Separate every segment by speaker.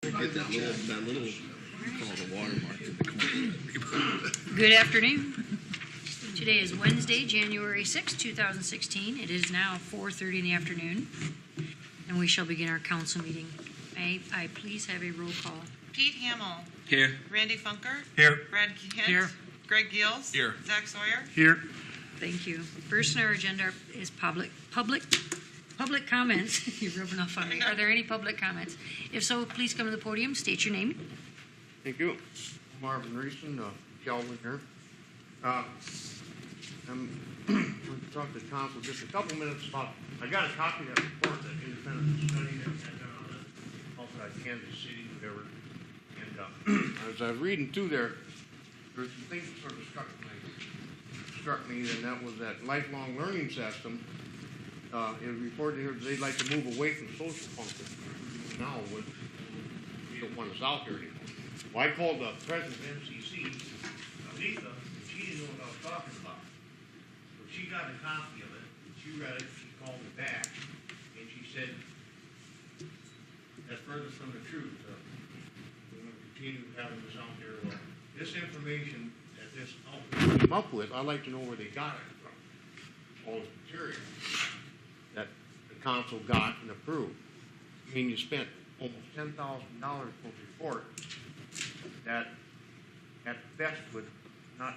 Speaker 1: Get that little, you call it a watermark in the corner.
Speaker 2: Good afternoon. Today is Wednesday, January 6, 2016. It is now 4:30 in the afternoon, and we shall begin our council meeting. May I please have a roll call?
Speaker 3: Pete Hamill.
Speaker 1: Here.
Speaker 3: Randy Funker.
Speaker 4: Here.
Speaker 3: Brad Kent.
Speaker 4: Here.
Speaker 3: Greg Gills.
Speaker 4: Here.
Speaker 3: Zach Sawyer.
Speaker 4: Here.
Speaker 2: Thank you. First on our agenda is public comments. You're rubbing off on me. Are there any public comments? If so, please come to the podium, state your name.
Speaker 5: Thank you. Marvin Reeson, Sheldon here. I'm going to talk to council just a couple minutes about, I got a copy of that report, that independent study that got done on the outside Kansas City, whatever. And as I was reading through there some things that sort of struck me, and that was that lifelong learning system. It was reported here that they'd like to move away from social functions. Now, we don't want us out there anymore. Well, I called the president of MCC, Lisa, and she didn't know what I was talking about. So she got a copy of it, and she read it, she called me back, and she said, that's furthest from the truth. We're going to continue having this out there. Well, this information that this outfit came up with, I'd like to know where they got it from. All this material that the council got and approved. I mean, you spent almost $10,000 for a report that at best would not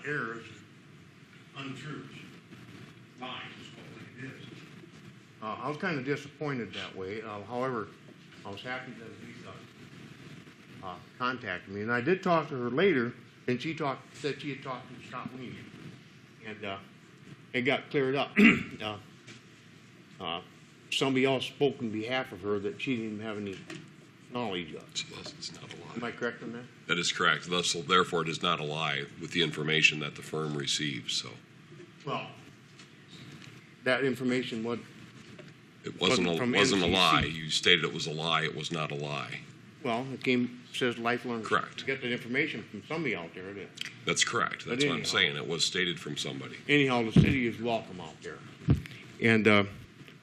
Speaker 5: errors, untruths, lies is what it is. I was kind of disappointed that way. However, I was happy that Lisa contacted me, and I did talk to her later, and she said she had talked to Scott Weenie, and it got cleared up. Somebody else spoke on behalf of her that she didn't even have any knowledge of.
Speaker 6: It's not a lie.
Speaker 5: Am I correct on that?
Speaker 6: That is correct. Thus, therefore, it is not a lie with the information that the firm receives. So,
Speaker 5: Well, that information was.
Speaker 6: it wasn't a
Speaker 5: MCC.
Speaker 6: lie. You stated it was a lie. It was not a lie.
Speaker 5: Well, says lifelong.
Speaker 6: Correct.
Speaker 5: To get that information from somebody out there. It is.
Speaker 6: That's correct. That's what I'm saying. It was stated from somebody.
Speaker 5: Anyhow, the city is welcome out there. And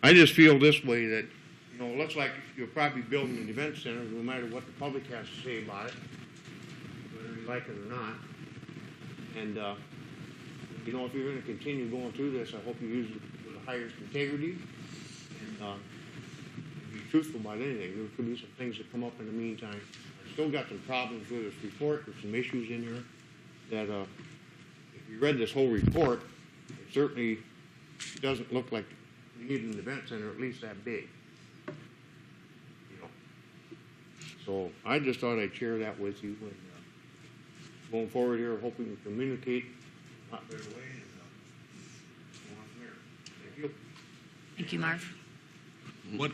Speaker 5: I just feel this way that, you know, it looks like you're probably building an event center no matter what the public has to say about it, whether you like it or not. And, you know, if you're going to continue going through this, I hope you use it with the highest integrity and be truthful about anything. There could be some things that come up in the meantime. I've still got some problems with this report. There's some issues in here that if you read this whole report, it certainly doesn't look like you need an event center at least that big. You know. So I just thought I'd share that with you. And, going forward here, I hope we can communicate a lot better way and go on from there. Thank you.
Speaker 2: Thank you, Marv.
Speaker 4: What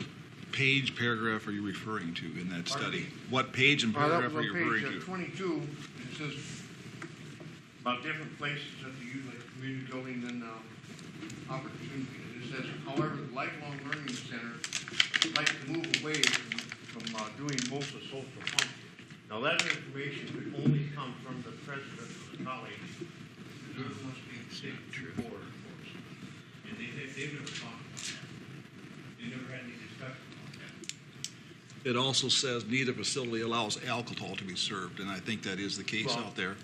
Speaker 4: page, paragraph are you referring to in that study? What page and
Speaker 5: That
Speaker 4: paragraph
Speaker 5: was
Speaker 4: are you
Speaker 5: on
Speaker 4: referring
Speaker 5: page
Speaker 4: to?
Speaker 5: 22. It says about different places that they use, like community building and opportunity. It says, however, the Lifelong Learning Center would like to move away from doing most of social functions. Now, that information could only come from the president of the college. There must be a state board, of course. And they've never talked about that. They never had any discussion about that.
Speaker 4: It also says neither facility allows alcohol to be served, and I think that is the case out there.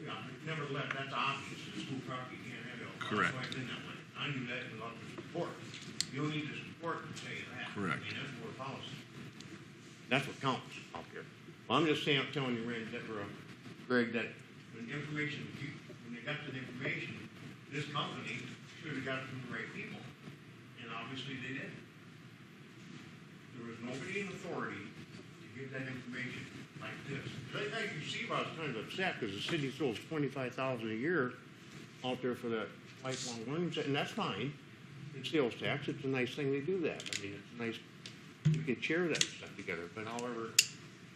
Speaker 5: Yeah, nevertheless, that's obvious. The school property can't have alcohol.
Speaker 4: Correct.
Speaker 5: That's why it's in that way. I knew that without the support. You don't need the support to say that.
Speaker 4: Correct.
Speaker 5: I mean, that's more policy. That's what counts out there. Well, I'm just saying, I'm telling you, Randy, that Greg, that when they got to the information, this company should have got it from the right people. And obviously they didn't. There was nobody in authority to give that information like this. As you see, I was kind of upset because the city throws $25,000 a year out there for that lifelong learning, and that's fine. It's sales tax. It's a nice thing they do that. I mean, it's nice we can share that stuff together. But however,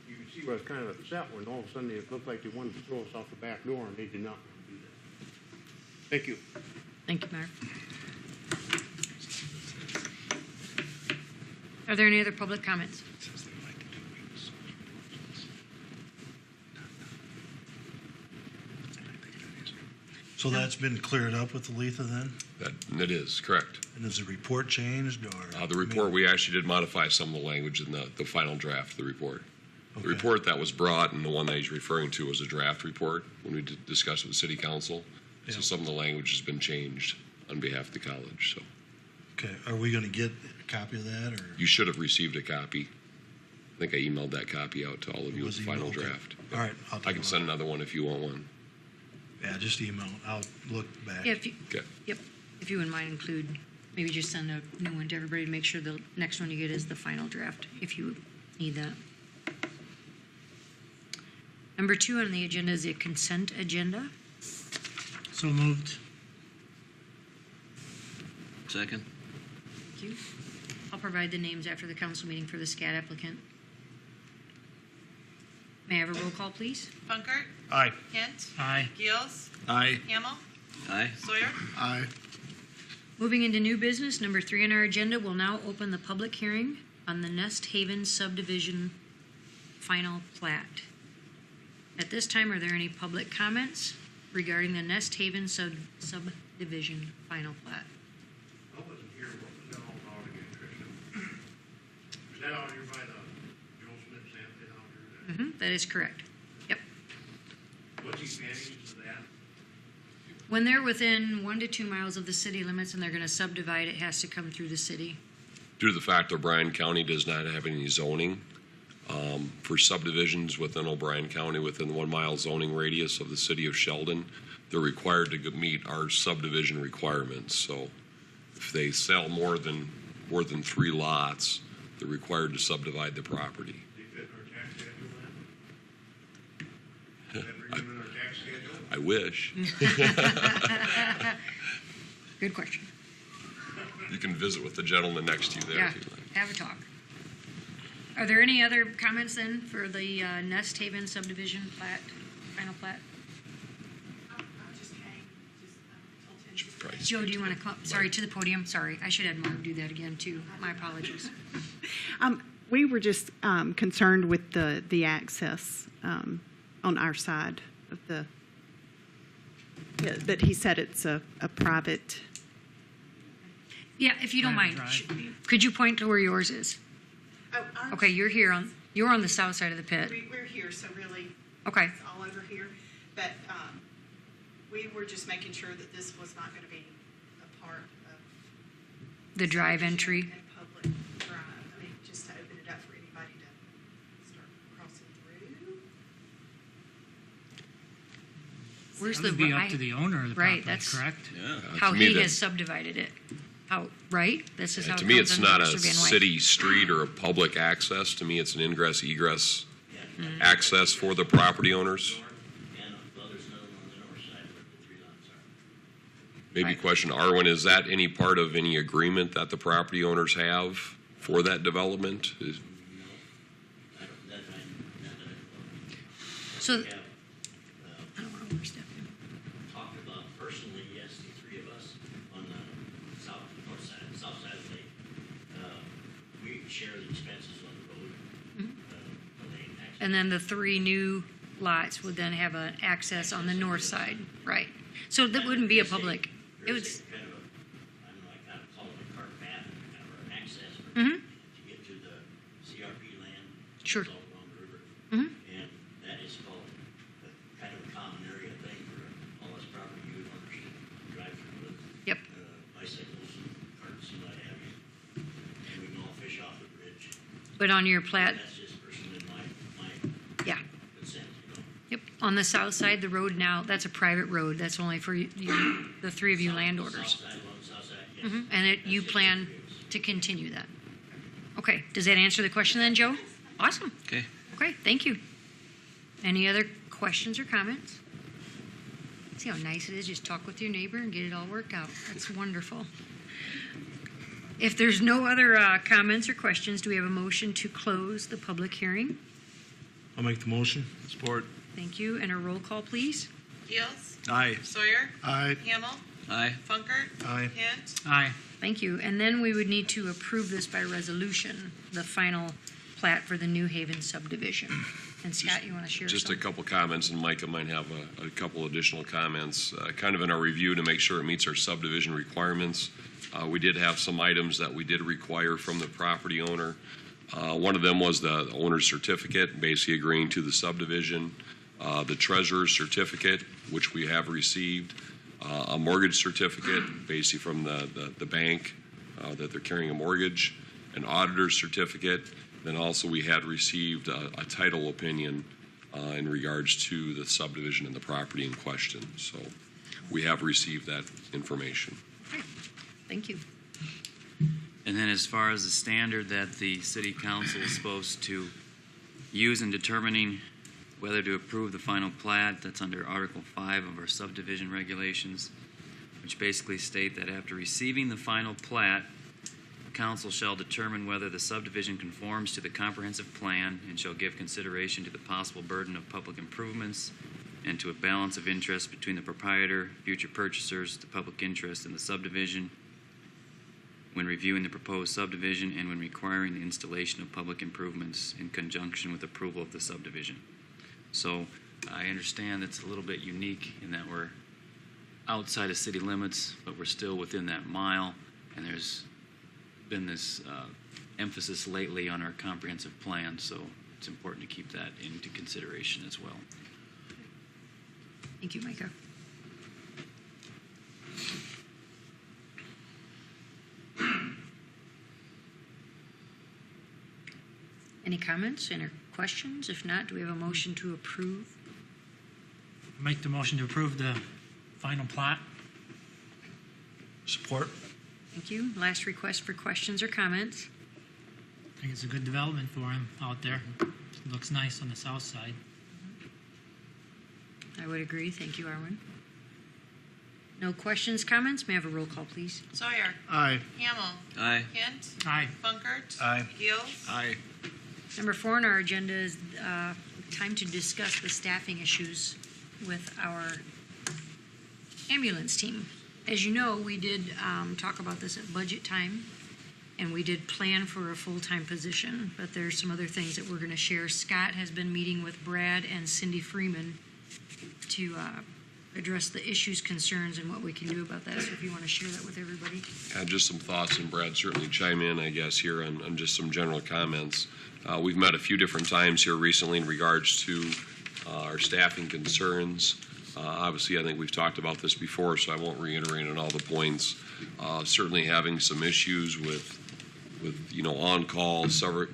Speaker 5: you can see where I was kind of upset when all of a sudden it looked like they wanted to throw us out the back door, and they did not want to do that. Thank you.
Speaker 2: Thank you, Marv. Are there any other public comments?
Speaker 7: So that's been cleared up with Letha then?
Speaker 6: It is, correct.
Speaker 7: And is the report changed or?
Speaker 6: The report, we actually did modify some of the language in the final draft of the report.
Speaker 7: Okay.
Speaker 6: The report that was brought and the one that he's referring to was a draft report when we discussed it with City Council. So
Speaker 7: Yeah.
Speaker 6: some of the language has been changed on behalf of the college. So
Speaker 7: Okay, are we going to get a copy of that or?
Speaker 6: you should have received a copy. I think I emailed that copy out to all of you with
Speaker 7: Was
Speaker 6: the final
Speaker 7: emailed? Okay.
Speaker 6: draft.
Speaker 7: All right, I'll take
Speaker 6: I
Speaker 7: a
Speaker 6: can
Speaker 7: look.
Speaker 6: send another one if you want one.
Speaker 7: Yeah, just email. I'll look back.
Speaker 2: Yeah, if you,
Speaker 6: Okay.
Speaker 2: yep, if you wouldn't mind include, maybe just send a new one to everybody to make sure the next one you get is the final draft, if you need that. Number 2 on the agenda is the consent agenda.
Speaker 8: So moved.
Speaker 1: Second.
Speaker 2: Thank you. I'll provide the names after the council meeting for the SCAD applicant. May I have a roll call, please?
Speaker 3: Funkert,
Speaker 7: Aye.
Speaker 3: Hint,
Speaker 8: Aye.
Speaker 3: Gills,
Speaker 4: Aye.
Speaker 3: Hamel,
Speaker 1: Aye.
Speaker 3: Sawyer.
Speaker 7: Aye.
Speaker 2: Moving into new business, number 3 on our agenda, we'll now open the public hearing on the Nest Haven subdivision final plat. At this time, are there any public comments regarding the Nest Haven subdivision final plat?
Speaker 5: I wasn't here, what was that all about again, Tricia? Was that out here by the Joe Smith sand pit out here?
Speaker 2: That is correct. Yep.
Speaker 5: What's the advantage to that?
Speaker 2: When they're within 1 to 2 miles of the city limits and they're going to subdivide, it has to come through the city.
Speaker 6: Due to the fact that Bryan County does not have any zoning for subdivisions within O'Brien County within the 1 mile zoning radius of the city of Sheldon, they're required to meet our subdivision requirements. So if they sell more than 3 lots, they're required to subdivide the property.
Speaker 5: They fit in our tax schedule then? Is that written in our tax schedule?
Speaker 6: I wish.
Speaker 2: Good question.
Speaker 6: You can visit with the gentleman next to you there
Speaker 2: Yeah,
Speaker 6: if you like.
Speaker 2: have a talk. Are there any other comments then for the Nest Haven subdivision plat, final plat?
Speaker 6: Should probably
Speaker 2: Joe, do you want to come, sorry, to the podium? Sorry, I should have Mark do that again too. My apologies.
Speaker 9: We were just concerned with the access on our side of the, yeah, that he said it's a private.
Speaker 2: Yeah, if you don't mind,
Speaker 8: Drive.
Speaker 2: could you point to where yours is?
Speaker 10: Oh, ours-
Speaker 2: Okay, you're on the south side of the pit.
Speaker 10: We're here, so really,
Speaker 2: Okay,
Speaker 10: it's all over here. But we were just making sure that this was not going to be a part of.
Speaker 2: the drive entry.
Speaker 10: And public drive. I mean, just to open it up for anybody to start crossing through.
Speaker 2: Where's
Speaker 8: That
Speaker 2: the
Speaker 8: would be up to the owner of the
Speaker 2: Right,
Speaker 8: property,
Speaker 2: that's-
Speaker 8: correct?
Speaker 1: Yeah.
Speaker 2: how
Speaker 6: To me,
Speaker 2: he
Speaker 6: that-
Speaker 2: has subdivided it? How, right? This is how.
Speaker 6: To
Speaker 2: it
Speaker 6: me,
Speaker 2: comes
Speaker 6: it's
Speaker 2: under
Speaker 6: not a
Speaker 2: Mr. Van Wyk.
Speaker 6: city street or a public access. To me, it's an ingress egress access for the property owners.
Speaker 11: And well, there's another one on the north side where the 3 lots are.
Speaker 6: Maybe
Speaker 2: Right.
Speaker 6: question, Arwen, is that any part of any agreement that the property owners have for that development?
Speaker 11: I don't, that I, not that I
Speaker 2: So,
Speaker 11: have
Speaker 2: I don't want to overstep him.
Speaker 11: talked about personally, yes, the 3 of us on the north side of the lake. We share the expenses on the road, the lane access.
Speaker 2: And then the 3 new lots would then have an access on the north side, right? So that wouldn't be a public, it
Speaker 11: There's
Speaker 2: was,
Speaker 11: a kind of a, I don't know, I kind of call it a cart path, kind of an access
Speaker 2: Mhm.
Speaker 11: to get to the CRP land.
Speaker 2: Sure.
Speaker 11: It's all along the river.
Speaker 2: Mhm.
Speaker 11: And that is called a kind of a common area thing for all us property owners to drive through with.
Speaker 2: Yep.
Speaker 11: Bicycles, carts, and what have you. And we can all fish off the bridge.
Speaker 2: but on your plat,
Speaker 11: That's just personally my
Speaker 2: yeah.
Speaker 11: consent,
Speaker 2: Yep, on the south side, the road now, that's a private road. That's only for you, the 3 of you landowners.
Speaker 11: South side, along the south side, yes.
Speaker 2: And you
Speaker 11: That's just
Speaker 2: plan
Speaker 11: the 3 of us.
Speaker 2: to continue that? Okay, does that answer the question then, Joe? Awesome.
Speaker 1: Okay.
Speaker 2: Okay, thank you. Any other questions or comments? See how nice it is, just talk with your neighbor and get it all worked out. That's wonderful. If there's no other comments or questions, do we have a motion to close the public hearing?
Speaker 7: I'll make the motion.
Speaker 4: Support.
Speaker 2: Thank you, and a roll call, please.
Speaker 3: Gills,
Speaker 4: Aye.
Speaker 3: Sawyer,
Speaker 7: Aye.
Speaker 3: Hamel,
Speaker 1: Aye.
Speaker 3: Funkert,
Speaker 7: Aye.
Speaker 3: Hint,
Speaker 8: Aye.
Speaker 2: Thank you. And then we would need to approve this by resolution, the final plat for the New Haven subdivision. And Scott, you want to share
Speaker 6: Just a
Speaker 2: something?
Speaker 6: couple comments, and Micah might have a couple additional comments. Kind of in our review to make sure it meets our subdivision requirements, we did have some items that we did require from the property owner. One of them was the owner's certificate, basically agreeing to the subdivision, the treasurer's certificate, which we have received, a mortgage certificate, basically from the bank that they're carrying a mortgage, an auditor's certificate. Then also we had received a title opinion in regards to the subdivision and the property in question. So we have received that information.
Speaker 2: Okay. Thank you.
Speaker 12: And then as far as the standard that the city council is supposed to use in determining whether to approve the final plat, that's under Article 5 of our subdivision regulations, which basically state that after receiving the final plat, council shall determine whether the subdivision conforms to the comprehensive plan and shall give consideration to the possible burden of public improvements and to a balance of interest between the proprietor, future purchasers, the public interest in the subdivision when reviewing the proposed subdivision and when requiring the installation of public improvements in conjunction with approval of the subdivision. So I understand it's a little bit unique in that we're outside of city limits, but we're still within that mile, and there's been this emphasis lately on our comprehensive plan, so it's important to keep that into consideration as well.
Speaker 2: Thank you, Micah. Any comments, any questions? If not, do we have a motion to approve?
Speaker 8: Make the motion to approve the final plat.
Speaker 7: Support?
Speaker 2: Thank you. Last request for questions or comments.
Speaker 8: I think it's a good development for him out there. Looks nice on the south side.
Speaker 2: I would agree. Thank you, Arwen. No questions, comments? May I have a roll call, please?
Speaker 3: Sawyer.
Speaker 7: Aye.
Speaker 3: Hamel.
Speaker 4: Aye.
Speaker 3: Kent.
Speaker 8: Aye.
Speaker 3: Funkert.
Speaker 7: Aye.
Speaker 3: Gills.
Speaker 4: Aye.
Speaker 2: Number 4 on our agenda is time to discuss the staffing issues with our ambulance team. As you know, we did talk about this at budget time, and we did plan for a full-time position, but there's some other things that we're going to share. Scott has been meeting with Brad and Cindy Freeman to address the issues, concerns, and what we can do about that. So if you want to share that with everybody.
Speaker 6: Just some thoughts, and Brad certainly chime in, I guess, here on just some general comments. We've met a few different times here recently in regards to our staffing concerns. Obviously, I think we've talked about this before, so I won't reiterate on all the points. Certainly having some issues with on-call,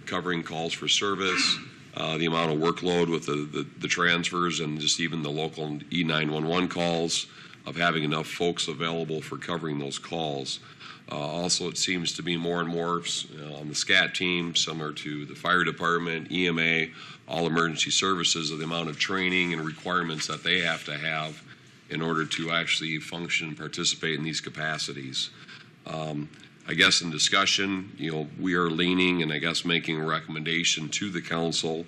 Speaker 6: covering calls for service, the amount of workload with the transfers and just even the local E911 calls, of having enough folks available for covering those calls. Also, it seems to be more and more on the SCAT team, similar to the fire department, EMA, all emergency services, of the amount of training and requirements that they have to have in order to actually function and participate in these capacities. I guess in discussion, we are leaning and I guess making a recommendation to the council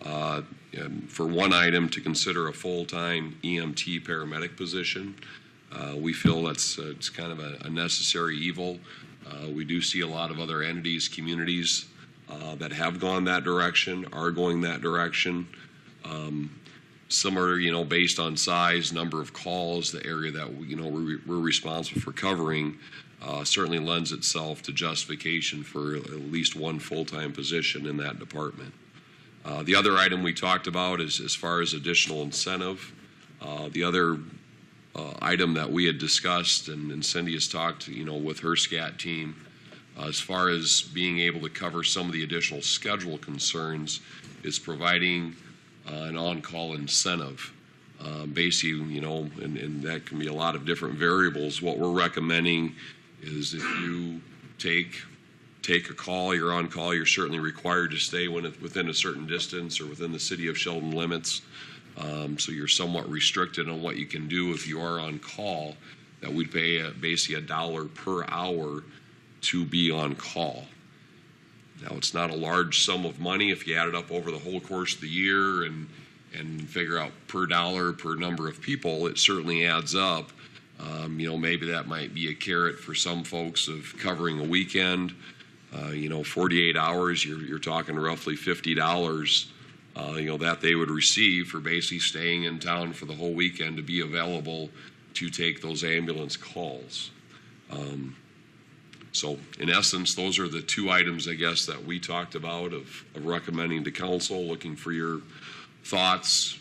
Speaker 6: for one item to consider a full-time EMT paramedic position. We feel it's kind of a necessary evil. We do see a lot of other entities, communities that have gone that direction, are going that direction. Similar, based on size, number of calls, the area that we're responsible for covering, certainly lends itself to justification for at least one full-time position in that department. The other item we talked about is as far as additional incentive. The other item that we had discussed, and Cindy has talked, with her SCAT team, as far as being able to cover some of the additional schedule concerns, is providing an on-call incentive. Basically, and that can be a lot of different variables. What we're recommending is if you take a call, you're on call, you're certainly required to stay within a certain distance or within the city of Sheldon limits. So you're somewhat restricted on what you can do if you are on call, that we'd pay basically $1 per hour to be on call. Now, it's not a large sum of money if you add it up over the whole course of the year and figure out per dollar per number of people, it certainly adds up. Maybe that might be a carrot for some folks of covering a weekend. 48 hours, you're talking roughly $50 that they would receive for basically staying in town for the whole weekend to be available to take those ambulance calls. So in essence, those are the two items, I guess, that we talked about of recommending to council, looking for your thoughts,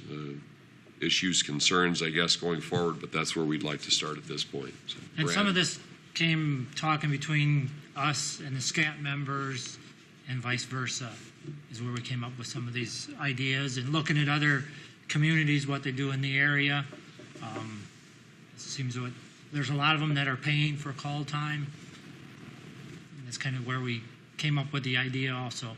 Speaker 6: issues, concerns, I guess, going forward, but that's where we'd like to start at this point. So,
Speaker 8: And
Speaker 6: Brad.
Speaker 8: some of this came talking between us and the SCAT members and vice versa, is where we came up with some of these ideas and looking at other communities, what they do in the area. It seems what there's a lot of them that are paying for call time. And that's kind of where we came up with the idea also.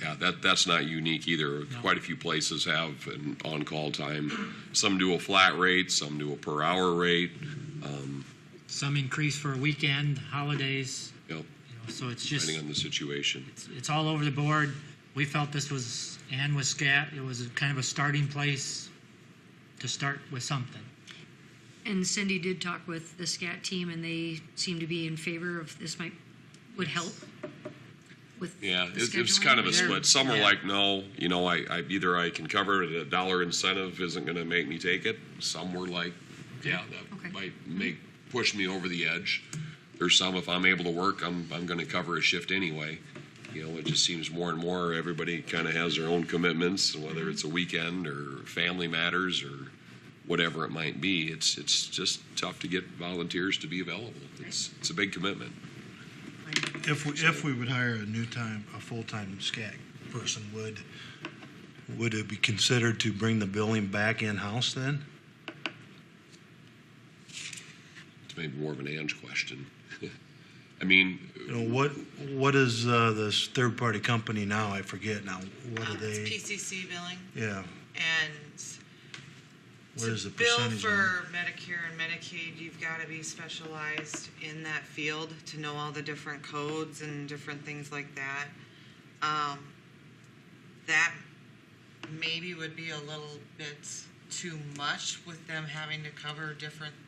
Speaker 6: Yeah, that's not unique either.
Speaker 8: No.
Speaker 6: Quite a few places have an on-call time. Some do a flat rate, some do a per-hour rate.
Speaker 8: Some increase for a weekend, holidays.
Speaker 6: Yep,
Speaker 8: So it's just,
Speaker 6: depending on the situation.
Speaker 8: it's all over the board. We felt this was, and with SCAT, it was kind of a starting place to start with something.
Speaker 2: And Cindy did talk with the SCAT team, and they seem to be in favor of this would help with
Speaker 6: Yeah,
Speaker 2: the
Speaker 6: it was
Speaker 2: scheduling.
Speaker 6: kind of a
Speaker 2: They're-
Speaker 6: split. Some are
Speaker 8: yeah.
Speaker 6: like, no, I either I can cover it, a dollar incentive isn't going to make me take it. Some were like, yeah, that
Speaker 2: Okay.
Speaker 6: might push me over the edge. There's some, if I'm able to work, I'm going to cover a shift anyway. It just seems more and more everybody kind of has their own commitments, whether it's a weekend or family matters or whatever it might be. It's just tough to get volunteers to be available. It's a big commitment.
Speaker 7: If we would hire a full-time SCAT person, would it be considered to bring the billing back in-house then?
Speaker 6: It's maybe more of an Ange question. I mean,
Speaker 7: What is this third-party company now? I forget now. What are
Speaker 3: It's
Speaker 7: they?
Speaker 3: PCC billing,
Speaker 7: Yeah.
Speaker 3: and
Speaker 7: What is the
Speaker 3: bill
Speaker 7: percentage?
Speaker 3: for Medicare and Medicaid, you've got to be specialized in that field to know all the different codes and different things like that. That maybe would be a little bit too much with them having to cover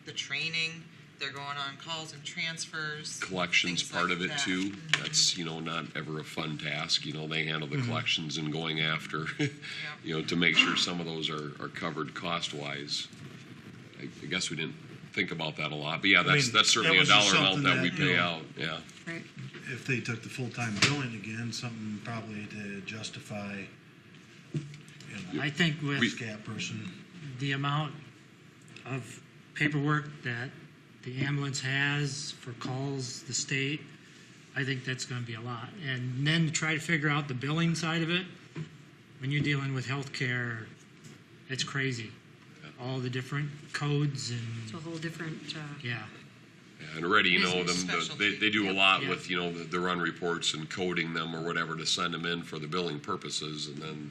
Speaker 3: the training. They're going on calls and transfers.
Speaker 6: collections
Speaker 3: things
Speaker 6: part
Speaker 3: like
Speaker 6: of it
Speaker 3: that.
Speaker 6: too. That's, not ever a fun task. They handle the collections and going after, to make sure some of those are covered cost-wise. I guess we didn't think about that a lot, but yeah, that's certainly a
Speaker 7: that was just
Speaker 6: dollar amount
Speaker 7: something
Speaker 6: that we
Speaker 7: that,
Speaker 6: pay out, yeah.
Speaker 2: Right.
Speaker 7: If they took the full-time billing again, something probably to justify,
Speaker 8: I think with
Speaker 6: We-
Speaker 7: SCAT person.
Speaker 8: the amount of paperwork that the ambulance has for calls, the state, I think that's going to be a lot. And then to try to figure out the billing side of it, when you're dealing with healthcare, it's crazy. All the different codes
Speaker 2: It's
Speaker 8: and,
Speaker 2: a whole different,
Speaker 8: yeah.
Speaker 6: Yeah, and already,
Speaker 3: Business
Speaker 6: they
Speaker 3: specialty.
Speaker 6: do a lot
Speaker 8: Yep.
Speaker 6: with, the run reports and coding them or whatever to send them in for the billing purposes, and then,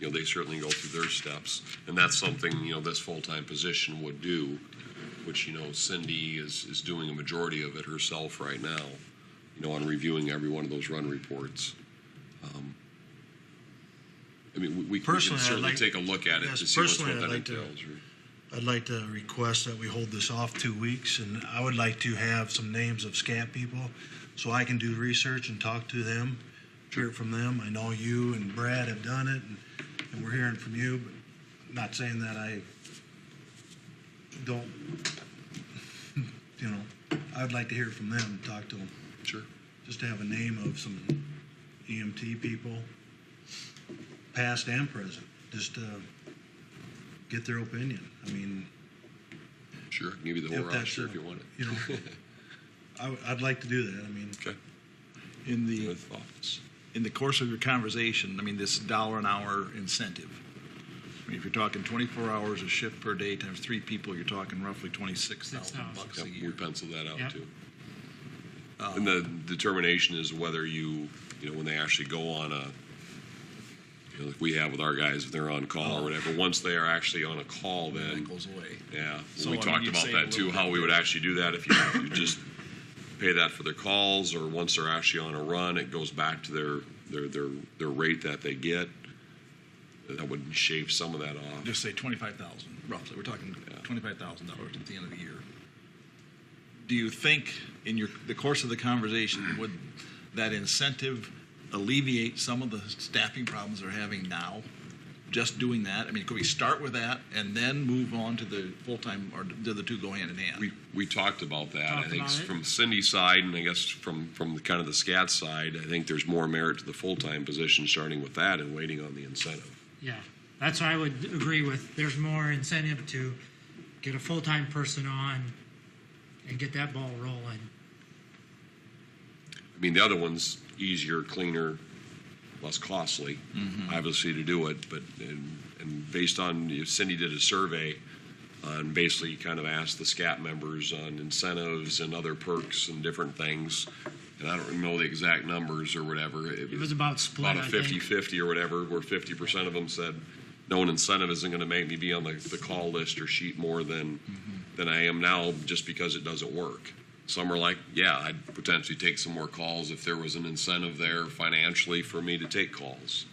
Speaker 6: they certainly go through their steps. And that's something, this full-time position would do, which, Cindy is doing a majority of it herself right now, on reviewing every one of those run reports. We can
Speaker 7: Personally, I'd
Speaker 6: certainly
Speaker 7: like-
Speaker 6: take a look at it
Speaker 7: yes,
Speaker 6: to see what
Speaker 7: personally,
Speaker 6: that
Speaker 7: I'd like to-
Speaker 6: entails.
Speaker 7: I'd like to request that we hold this off 2 weeks, and I would like to have some names of SCAT people so I can do research and talk to them, hear it from them. I know you and Brad have done it, and we're hearing from you, but not saying that I don't, I'd like to hear from them and talk to them.
Speaker 6: Sure.
Speaker 7: Just to have a name of some EMT people, past and present, just to get their opinion. I mean,
Speaker 6: Sure, I can give you the
Speaker 7: If
Speaker 6: whole
Speaker 7: that's,
Speaker 6: roster if you want it.
Speaker 7: I'd like to do that. I mean,
Speaker 6: Okay.
Speaker 4: In the
Speaker 6: With thoughts.
Speaker 4: in the course of your conversation, this $1 an hour incentive. If you're talking 24 hours a shift per day times 3 people, you're talking roughly $26,000
Speaker 6: Yep,
Speaker 4: a
Speaker 6: we
Speaker 4: year.
Speaker 6: penciled that out
Speaker 8: Yep.
Speaker 6: too. And the determination is whether when they actually go on like we have with our guys, if they're on call or whatever, once they are actually on a call,
Speaker 4: Then
Speaker 6: then,
Speaker 4: it goes away.
Speaker 6: yeah.
Speaker 4: So,
Speaker 6: We
Speaker 4: I mean,
Speaker 6: talked
Speaker 4: you'd
Speaker 6: about
Speaker 4: save a
Speaker 6: that too,
Speaker 4: little
Speaker 6: how
Speaker 4: bit
Speaker 6: we would
Speaker 4: there.
Speaker 6: actually do that if you just pay that for their calls, or once they're actually on a run, it goes back to their rate that they get. That would shave some of that off.
Speaker 4: Just say 25,000 roughly. We're talking
Speaker 6: Yeah.
Speaker 4: $25,000 at the end of the year. Do you think, in the course of the conversation, would that incentive alleviate some of the staffing problems they're having now? Just doing that? I mean, could we start with that and then move on to the full-time, or do the two go hand in hand?
Speaker 6: We talked about that. I
Speaker 8: Talked
Speaker 6: think
Speaker 8: about it.
Speaker 6: from Cindy's side, and I guess from the kind of the SCAT side, I think there's more merit to the full-time position, starting with that and waiting on the incentive.
Speaker 8: Yeah, that's what I would agree with. There's more incentive to get a full-time person on and get that ball rolling.
Speaker 6: I mean, the other one's easier, cleaner, less costly, obviously, to do it. But and based on, Cindy did a survey and basically kind of asked the SCAT members on incentives and other perks and different things. And I don't know the exact numbers or whatever.
Speaker 8: It was about split,
Speaker 6: about a 50-50 or whatever, where 50% of them said, no, an incentive isn't going to make me be on the call list or sheet more than I am now, just because it doesn't work. Some are like, yeah, I'd potentially take some more calls if there was an incentive there financially for me to take calls.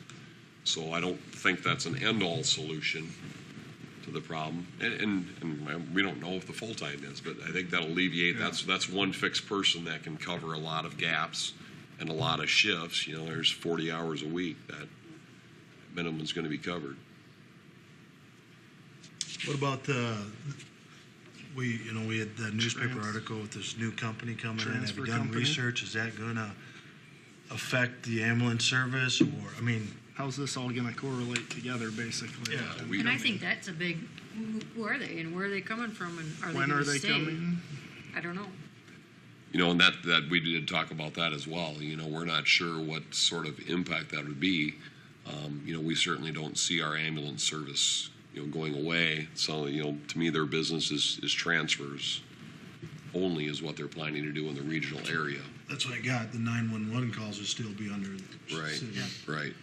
Speaker 6: So I don't think that's an end-all solution to the problem. And we don't know if the full-time is, but I think that'll alleviate, that's one fixed person that can cover a lot of gaps and a lot of shifts. You know, there's 40 hours a week that minimum's going to be covered.
Speaker 7: What about we had that newspaper article with this new company coming in. Have
Speaker 13: Transfer
Speaker 7: you done
Speaker 13: company?
Speaker 7: research? Is that going to affect the ambulance service? Or, I mean,
Speaker 13: How's this all going to correlate together, basically?
Speaker 7: Yeah,
Speaker 2: And I think that's a big, who are they and where are they coming from and are they
Speaker 13: When
Speaker 2: going
Speaker 13: are
Speaker 2: to
Speaker 13: they
Speaker 2: stay?
Speaker 13: coming?
Speaker 2: I don't know.
Speaker 6: You know, and that we did talk about that as well. You know, we're not sure what sort of impact that would be. You know, we certainly don't see our ambulance service, going away. So, to me, their business is transfers only is what they're planning to do in the regional area.
Speaker 7: that's what I got. The 911 calls will still be under the
Speaker 6: Right,
Speaker 7: city.
Speaker 6: right.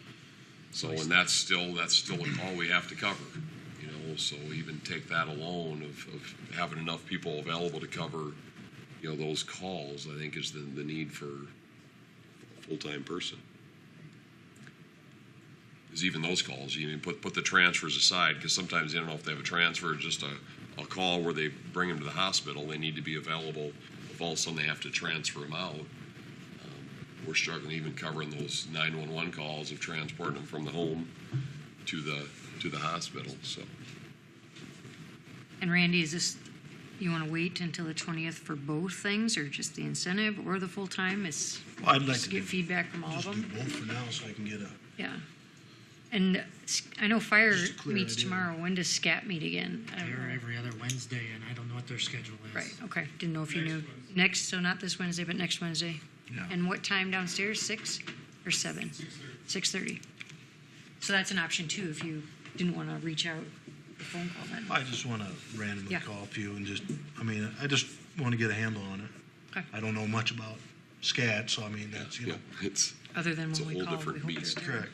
Speaker 6: So, and that's still a call we have to cover. So even take that alone of having enough people available to cover, those calls, I think is the need for a full-time person. Because even those calls, put the transfers aside, because sometimes they don't know if they have a transfer, just a call where they bring them to the hospital, they need to be available. If all of a sudden they have to transfer them out, we're struggling even covering those 911 calls of transporting them from the home to the hospital. So.
Speaker 2: And Randy, is this, you want to wait until the 20th for both things, or just the incentive or the full-time?
Speaker 7: Well, I'd like
Speaker 2: Just
Speaker 7: to
Speaker 2: get feedback from all of
Speaker 7: just do
Speaker 2: them?
Speaker 7: both for now, so I can get a.
Speaker 2: Yeah. And I know fire
Speaker 7: Just a clear
Speaker 2: meets
Speaker 7: idea.
Speaker 2: tomorrow. When does SCAT meet again? I don't
Speaker 8: They're
Speaker 2: know.
Speaker 8: every other Wednesday, and I don't know what their schedule is.
Speaker 2: Right, okay. Didn't know if you knew. Next, so not this Wednesday, but next Wednesday.
Speaker 7: Yeah.
Speaker 2: And what time downstairs? 6 or 7? 6:30. So that's an option too, if you didn't want to reach out a phone call then.
Speaker 7: I just want to randomly
Speaker 2: Yeah.
Speaker 7: call a few and I just want to get a handle on it.
Speaker 2: Okay.
Speaker 7: I don't know much about SCAT, so that's,
Speaker 6: Yeah, it's
Speaker 2: Other than
Speaker 6: It's
Speaker 2: when
Speaker 6: a
Speaker 2: we
Speaker 6: whole
Speaker 2: call, we
Speaker 6: different
Speaker 2: hope
Speaker 6: beast.
Speaker 2: they're there.
Speaker 7: Correct.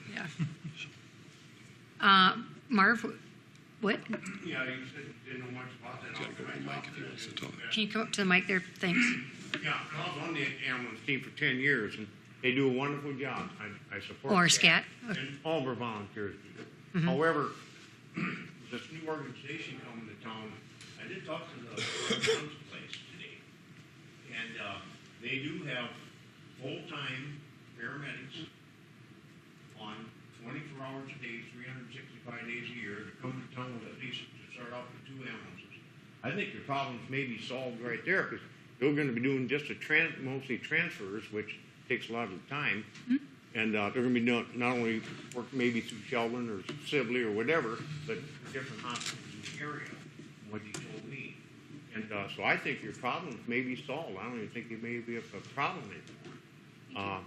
Speaker 2: Yeah. Marv, what?
Speaker 5: Yeah, you said you didn't know much about that.
Speaker 6: got to go to Mike if he wants to talk.
Speaker 2: Can you come up to the mic there? Thanks.
Speaker 5: Yeah, I was on the ambulance team for 10 years, and they do a wonderful job. I support
Speaker 2: Or SCAT.
Speaker 5: and all of our volunteers do. However, this new organization coming to town, I did talk to the Guns place today, and they do have full-time paramedics on 24 hours a day, 365 days a year, to come to town with at least to start off with 2 ambulances. I think your problems may be solved right there, because they're going to be doing just mostly transfers, which takes a lot of time. And they're going to be doing not only work maybe through Sheldon or Sibley or whatever, but different hospitals in the area, from what you told me. And so I think your problems may be solved. I don't even think it may be a problem anymore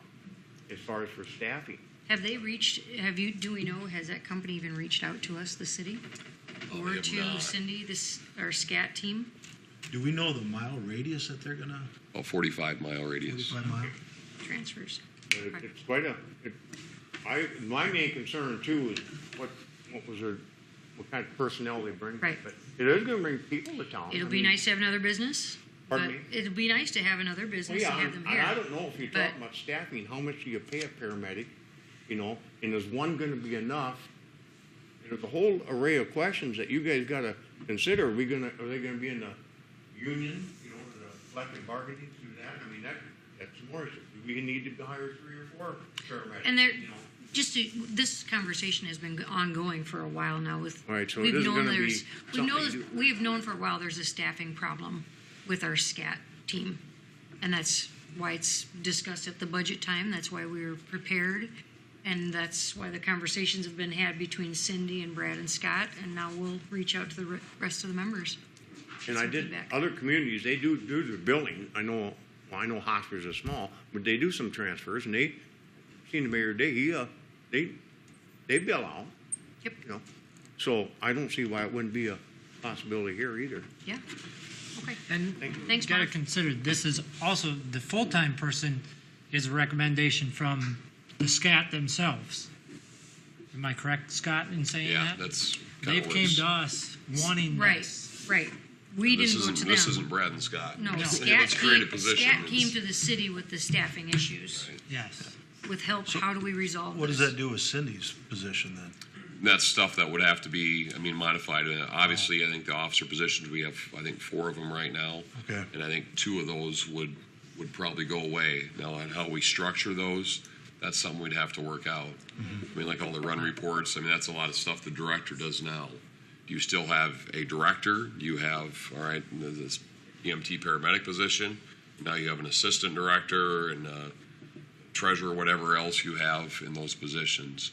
Speaker 5: as far as for staffing.
Speaker 2: Have they do we know, has that company even reached out to us, the city?
Speaker 6: Oh,
Speaker 2: Or
Speaker 6: they have
Speaker 2: to
Speaker 6: not.
Speaker 2: Cindy, our SCAT team?
Speaker 7: Do we know the mile radius that they're going to,
Speaker 6: About 45-mile radius.
Speaker 7: 45 mile?
Speaker 2: Transfers.
Speaker 5: But it's quite my main concern too is what kind of personnel they bring.
Speaker 2: Right.
Speaker 5: But it is going to bring people to town.
Speaker 2: It'll
Speaker 5: I
Speaker 2: be
Speaker 5: mean,
Speaker 2: nice to have another business.
Speaker 5: Pardon
Speaker 2: but
Speaker 5: me?
Speaker 2: It'll be nice to have another
Speaker 5: Well,
Speaker 2: business
Speaker 5: yeah,
Speaker 2: to have them
Speaker 5: and
Speaker 2: here.
Speaker 5: I don't know if you're
Speaker 2: But-
Speaker 5: talking about staffing, how much do you pay a paramedic, and is one going to be enough? There's a whole array of questions that you guys got to consider. Are they going to be in the union, in the collective bargaining through that? I mean, that's more. Do you need to hire 3 or 4 paramedics.
Speaker 2: And there,
Speaker 5: you know.
Speaker 2: this conversation has been ongoing for a while now with.
Speaker 5: All right, so
Speaker 2: we've
Speaker 5: it isn't
Speaker 2: known
Speaker 5: gonna be
Speaker 2: there's-
Speaker 5: something
Speaker 2: we
Speaker 5: you do.
Speaker 2: have known for a while there's a staffing problem with our SCAT team. And that's why it's discussed at the budget time. That's why we were prepared. And that's why the conversations have been had between Cindy and Brad and Scott. And now we'll reach out to the rest of the members.
Speaker 5: And I
Speaker 2: Some
Speaker 5: did,
Speaker 2: feedback.
Speaker 5: other communities, they do the billing. I know hospitals are small, but they do some transfers, and they, seen the mayor today, they bill out.
Speaker 2: Yep.
Speaker 5: You know, so I don't see why it wouldn't be a possibility here either.
Speaker 2: Yeah. Okay.
Speaker 8: And
Speaker 2: Thanks,
Speaker 8: got to
Speaker 2: Mark.
Speaker 8: consider, this is also, the full-time person is a recommendation from the SCAT themselves. Am I correct, Scott, in saying
Speaker 6: Yeah,
Speaker 8: that?
Speaker 6: that's kinda
Speaker 8: They've
Speaker 6: what
Speaker 8: came
Speaker 6: it's-
Speaker 8: to us wanting
Speaker 2: Right,
Speaker 8: this.
Speaker 2: right. We
Speaker 6: This
Speaker 2: didn't go
Speaker 6: isn't,
Speaker 2: to
Speaker 6: this
Speaker 2: them.
Speaker 6: isn't Brad and Scott.
Speaker 2: No,
Speaker 6: Let's
Speaker 2: SCAT
Speaker 6: create a
Speaker 2: came,
Speaker 6: position.
Speaker 2: SCAT came to the city with the staffing issues.
Speaker 8: Yes.
Speaker 2: With help, how do we resolve this?
Speaker 7: What does that do with Cindy's position then?
Speaker 6: That's stuff that would have to be, modified. Obviously, I think the officer positions, we have, 4 of them right now.
Speaker 7: Okay.
Speaker 6: And I think 2 of those would probably go away. Now, on how we structure those, that's something we'd have to work out. Like all the run reports, that's a lot of stuff the director does now. Do you still have a director? Do you have, all right, this EMT paramedic position? Now you have an assistant director and a treasurer, whatever else you have in those positions.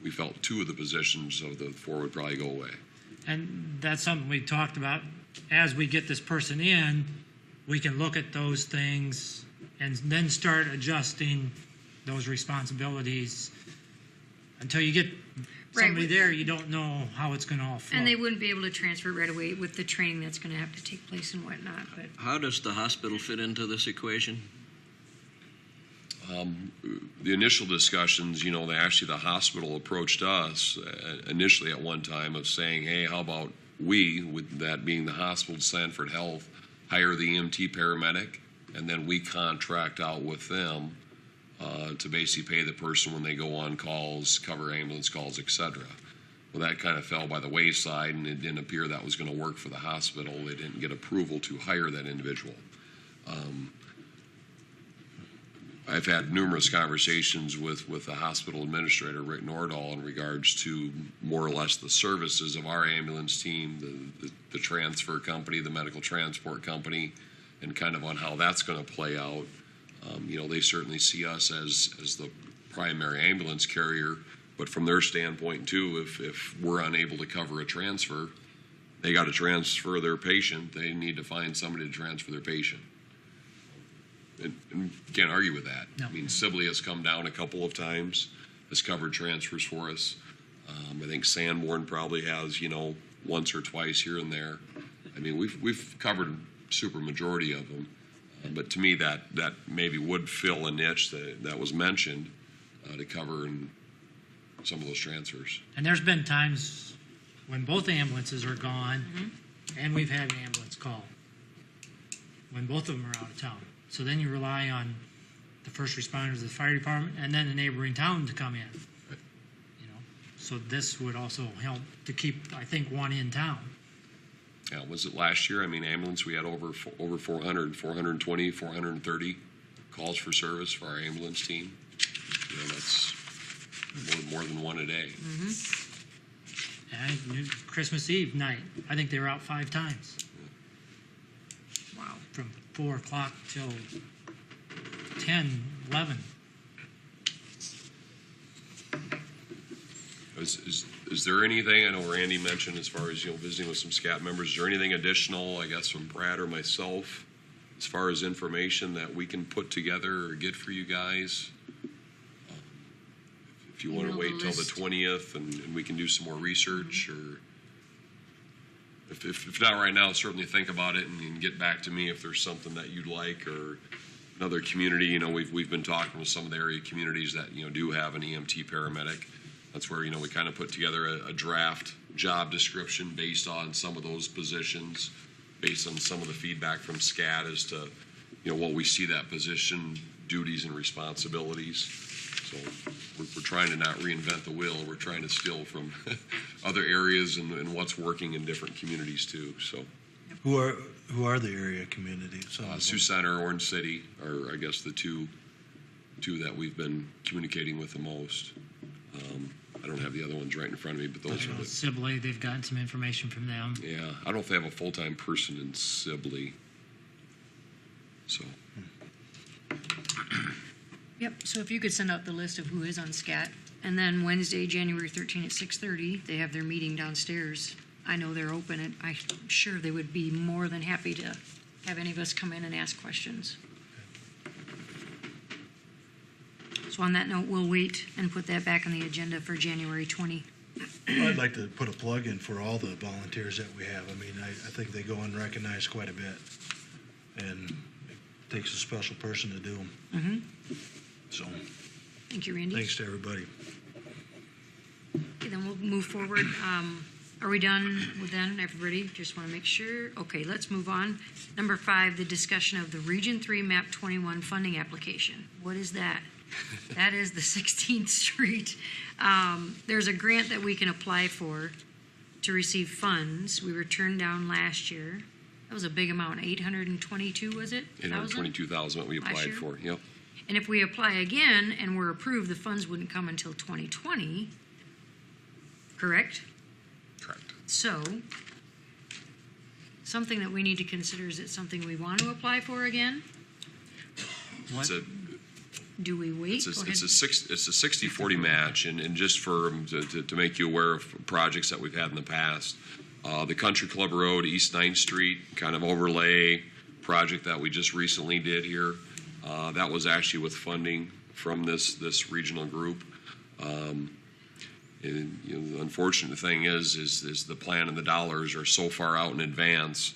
Speaker 6: We felt 2 of the positions of the 4 would probably go away.
Speaker 8: And that's something we talked about. As we get this person in, we can look at those things and then start adjusting those responsibilities. Until you get somebody
Speaker 2: Right.
Speaker 8: there, you don't know how it's going to all flow.
Speaker 2: And they wouldn't be able to transfer right away with the training that's going to have to take place and whatnot, but.
Speaker 11: How does the hospital fit into this equation?
Speaker 6: The initial discussions, the hospital approached us initially at one time of saying, hey, how about we, with that being the hospital, Sanford Health, hire the EMT paramedic, and then we contract out with them to basically pay the person when they go on calls, cover ambulance calls, etc. Well, that kind of fell by the wayside, and it didn't appear that was going to work for the hospital. They didn't get approval to hire that individual. I've had numerous conversations with the hospital administrator, Rick Nordahl, in regards to more or less the services of our ambulance team, the transfer company, the medical transport company, and kind of on how that's going to play out. They certainly see us as the primary ambulance carrier, but from their standpoint too, if we're unable to cover a transfer, they got to transfer their patient. They need to find somebody to transfer their patient. And can't argue with that.
Speaker 8: No.
Speaker 6: Sibley has come down a couple of times, has covered transfers for us. I think Sanborn probably has, once or twice here and there. We've covered super majority of them. But to me, that maybe would fill a niche that was mentioned to cover in some of those transfers.
Speaker 8: And there's been times when both ambulances are gone, and we've had an ambulance call when both of them are out of town. So then you rely on the first responders of the fire department and then a neighboring town to come in.
Speaker 6: Right.
Speaker 8: So this would also help to keep, I think, one in town.
Speaker 6: Yeah, was it last year? Ambulance, we had over 400, 420, 430 calls for service for our ambulance team. That's more than one a day.
Speaker 8: And I knew Christmas Eve night, I think they were out 5 times.
Speaker 2: Wow.
Speaker 8: From 4 o'clock till 10, 11.
Speaker 6: Is there anything, I know Randy mentioned as far as, visiting with some SCAT members, is there anything additional, I guess, from Brad or myself, as far as information that we can put together or get for you guys? If you want to
Speaker 2: Email the
Speaker 6: wait till the
Speaker 2: list.
Speaker 6: 20th and we can do some more research, or if not right now, certainly think about it and get back to me if there's something that you'd like, or another community. We've been talking with some of the area communities that, do have an EMT paramedic. That's where, we kind of put together a draft job description based on some of those positions, based on some of the feedback from SCAT as to, what we see that position, duties and responsibilities. So we're trying to not reinvent the wheel. We're trying to steal from other areas and what's working in different communities too. So
Speaker 7: Who are the area communities? Some of them.
Speaker 6: Sioux Center, Orange City are, I guess, the two two that we've been communicating with the most. I don't have the other ones right in front of me, but those are the.
Speaker 8: Sibley, they've gotten some information from them.
Speaker 6: Yeah, I don't know if they have a full-time person in Sibley. So,
Speaker 2: Yep, so if you could send out the list of who is on SCAT, and then Wednesday, January 13 at 6:30, they have their meeting downstairs. I know they're open, and I'm sure they would be more than happy to have any of us come in and ask questions. So on that note, we'll wait and put that back on the agenda for January 20.
Speaker 7: I'd like to put a plug in for all the volunteers that we have. I mean, I think they go unrecognized quite a bit, and it takes a special person to do them.
Speaker 2: Mm-hmm.
Speaker 7: So,
Speaker 2: Thank you, Randy.
Speaker 7: thanks to everybody.
Speaker 2: Okay, then we'll move forward. Are we done with then, everybody? Just want to make sure. Okay, let's move on. Number 5, the discussion of the Region 3 MAP 21 funding application. What is that? That is the 16th Street. There's a grant that we can apply for to receive funds. We were turned down last year. That was a big amount, 822, was it?
Speaker 6: 822,000 that we
Speaker 2: Last
Speaker 6: applied
Speaker 2: year?
Speaker 6: for. Yep.
Speaker 2: And if we apply again and we're approved, the funds wouldn't come until 2020, correct?
Speaker 6: Correct.
Speaker 2: So, something that we need to consider, is it something we want to apply for again?
Speaker 6: It's a
Speaker 2: Do we wait?
Speaker 6: It's
Speaker 2: Go
Speaker 6: a,
Speaker 2: ahead.
Speaker 6: it's a 60-40 match, and just for to make you aware of projects that we've had in the past, the Country Club Road, East 9th Street, kind of overlay project that we just recently did here, that was actually with funding from this regional group. And the unfortunate thing is the plan and the dollars are so far out in advance.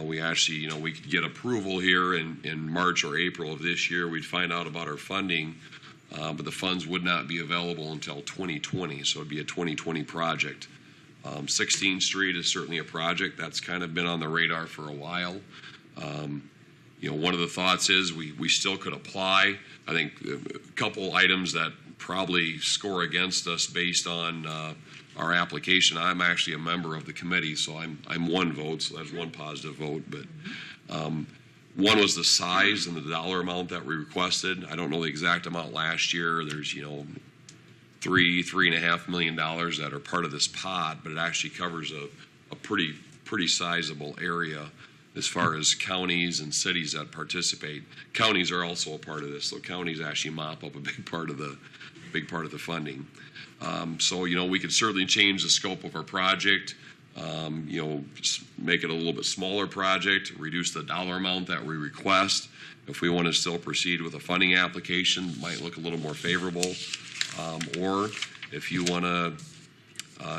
Speaker 6: We actually, we could get approval here in March or April of this year. We'd find out about our funding, but the funds would not be available until 2020, so it'd be a 2020 project. 16th Street is certainly a project that's kind of been on the radar for a while. One of the thoughts is we still could apply. I think a couple items that probably score against us based on our application. I'm actually a member of the committee, so I'm one vote, so that's one positive vote. But one was the size and the dollar amount that we requested. I don't know the exact amount last year. There's $3.5 million that are part of this pot, but it actually covers a pretty sizable area as far as counties and cities that participate. Counties are also a part of this, so counties actually mop up a big part of the funding. So we could certainly change the scope of our project. Just make it a little bit smaller project, reduce the dollar amount that we request. If we want to still proceed with a funding application, it might look a little more favorable. Or if you want to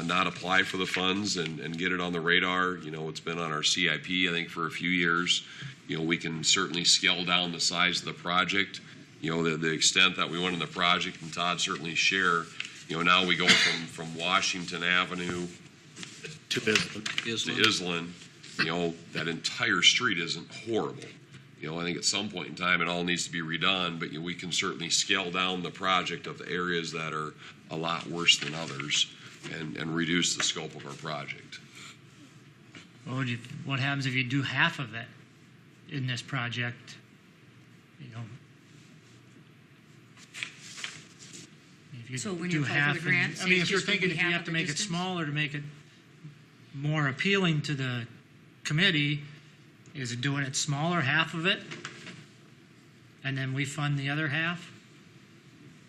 Speaker 6: not apply for the funds and get it on the radar, it's been on our CIP, I think, for a few years. We can certainly scale down the size of the project. The extent that we went in the project, and Todd certainly share. Now we go from Washington Avenue
Speaker 13: To
Speaker 6: Island. That entire street isn't horrible. I think at some point in time it all needs to be redone, but we can certainly scale down the project of the areas that are a lot worse than others and reduce the scope of our project.
Speaker 8: What happens if you do half of it in this project? If you
Speaker 2: So when
Speaker 8: do
Speaker 2: you apply for
Speaker 8: half,
Speaker 2: the grant, say
Speaker 8: I mean,
Speaker 2: it's
Speaker 8: if you're
Speaker 2: just gonna
Speaker 8: thinking
Speaker 2: be
Speaker 8: if you
Speaker 2: half
Speaker 8: have
Speaker 2: of
Speaker 8: to
Speaker 2: the
Speaker 8: make it
Speaker 2: distance?
Speaker 8: smaller to make it more appealing to the committee, is it doing it smaller, half of it, and then we fund the other half?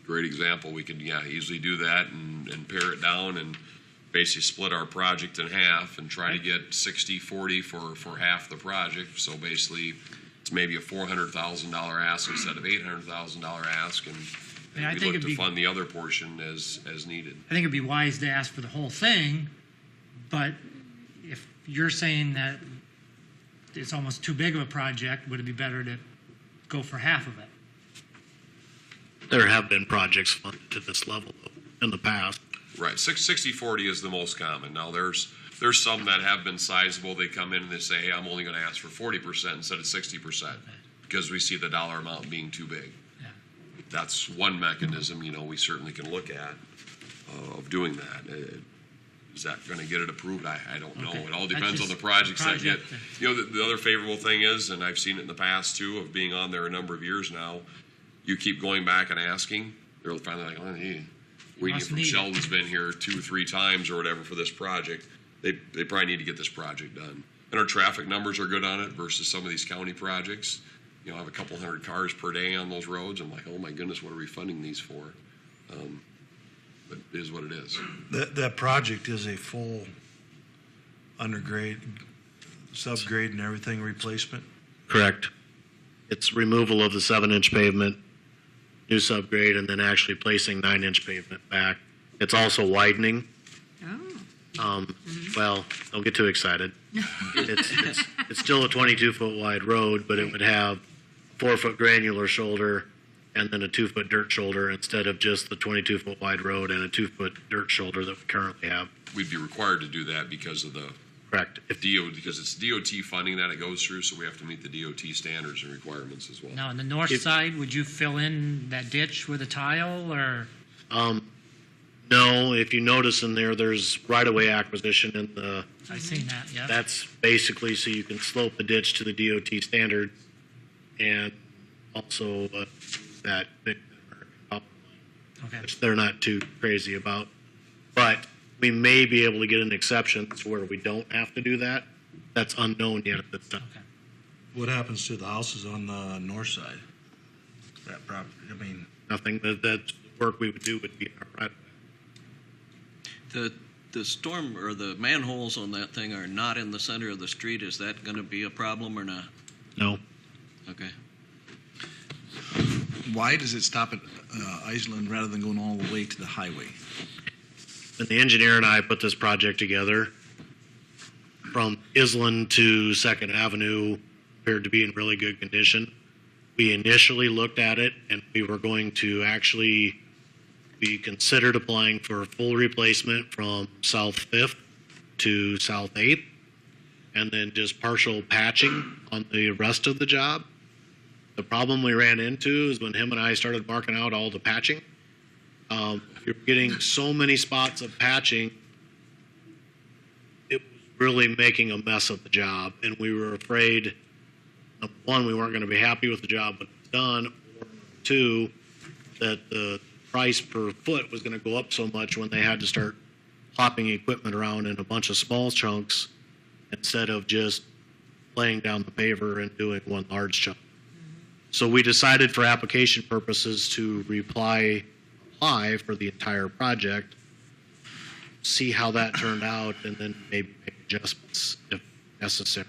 Speaker 6: Great example. We could easily do that and pare it down and basically split our project in half and try to get 60-40 for half the project. So basically it's maybe a $400,000 ask instead of $800,000 ask, and
Speaker 8: I
Speaker 6: we
Speaker 8: think
Speaker 6: look
Speaker 8: it'd
Speaker 6: to
Speaker 8: be-
Speaker 6: fund the other portion as needed.
Speaker 8: I think it'd be wise to ask for the whole thing, but if you're saying that it's almost too big of a project, would it be better to go for half of it?
Speaker 13: There have been projects funded to this level in the past.
Speaker 6: Right, 60-40 is the most common. Now there's some that have been sizable. They come in and they say, hey, I'm only going to ask for 40% instead of 60% because we see the dollar amount being too big.
Speaker 8: Yeah.
Speaker 6: That's one mechanism, we certainly can look at of doing that. Is that going to get it approved? I don't know.
Speaker 8: Okay.
Speaker 6: It all depends on
Speaker 8: That's
Speaker 6: the projects that get.
Speaker 8: project.
Speaker 6: The other favorable thing is, and I've seen it in the past too, of being on there a number of years now, you keep going back and asking, they're finally like, oh, hey, we
Speaker 8: Must
Speaker 6: from
Speaker 8: need it.
Speaker 6: Sheldon's been here 2 or 3 times or whatever for this project. They probably need to get this project done. And our traffic numbers are good on it versus some of these county projects. You know, I have a couple hundred cars per day on those roads. I'm like, oh my goodness, what are we funding these for? But it is what it is.
Speaker 7: That project is a full undergrade, subgrade and everything replacement?
Speaker 13: Correct. It's removal of the 7-inch pavement, new subgrade, and then actually placing 9-inch pavement back. It's also widening.
Speaker 2: Oh.
Speaker 13: Well, don't get too excited. It's still a 22-foot wide road, but it would have 4-foot granular shoulder and then a 2-foot dirt shoulder instead of just the 22-foot wide road and a 2-foot dirt shoulder that we currently have.
Speaker 6: We'd be required to do that because of the
Speaker 13: Correct.
Speaker 6: because it's DOT funding that it goes through, so we have to meet the DOT standards and requirements as well.
Speaker 8: Now, on the north side, would you fill in that ditch with a tile, or?
Speaker 13: No, if you notice in there, there's right-of-way acquisition in the.
Speaker 8: I've seen that, yeah.
Speaker 13: That's basically so you can slope the ditch to the DOT standard, and also that big,
Speaker 8: Okay.
Speaker 13: which they're not too crazy about. But we may be able to get an exception to where we don't have to do that. That's unknown yet at this time.
Speaker 8: Okay.
Speaker 7: What happens to the houses on the north side? That property, I mean,
Speaker 13: Nothing. That work we would do would be right.
Speaker 1: The storm or the manholes on that thing are not in the center of the street. Is that going to be a problem or not?
Speaker 13: No.
Speaker 1: Okay.
Speaker 4: Why does it stop at Island rather than going all the way to the highway?
Speaker 13: And the engineer and I put this project together. From Island to 2nd Avenue appeared to be in really good condition. We initially looked at it and we were going to actually be considered applying for a full replacement from South 5th to South 8th and then just partial patching on the rest of the job. The problem we ran into is when him and I started marking out all the patching, you're getting so many spots of patching, it was really making a mess of the job. And we were afraid, number one, we weren't going to be happy with the job when it's done, or two, that the price per foot was going to go up so much when they had to start plopping equipment around in a bunch of small chunks instead of just laying down the paver and doing one large chunk. So we decided for application purposes to apply for the entire project, see how that turned out, and then maybe make adjustments if necessary.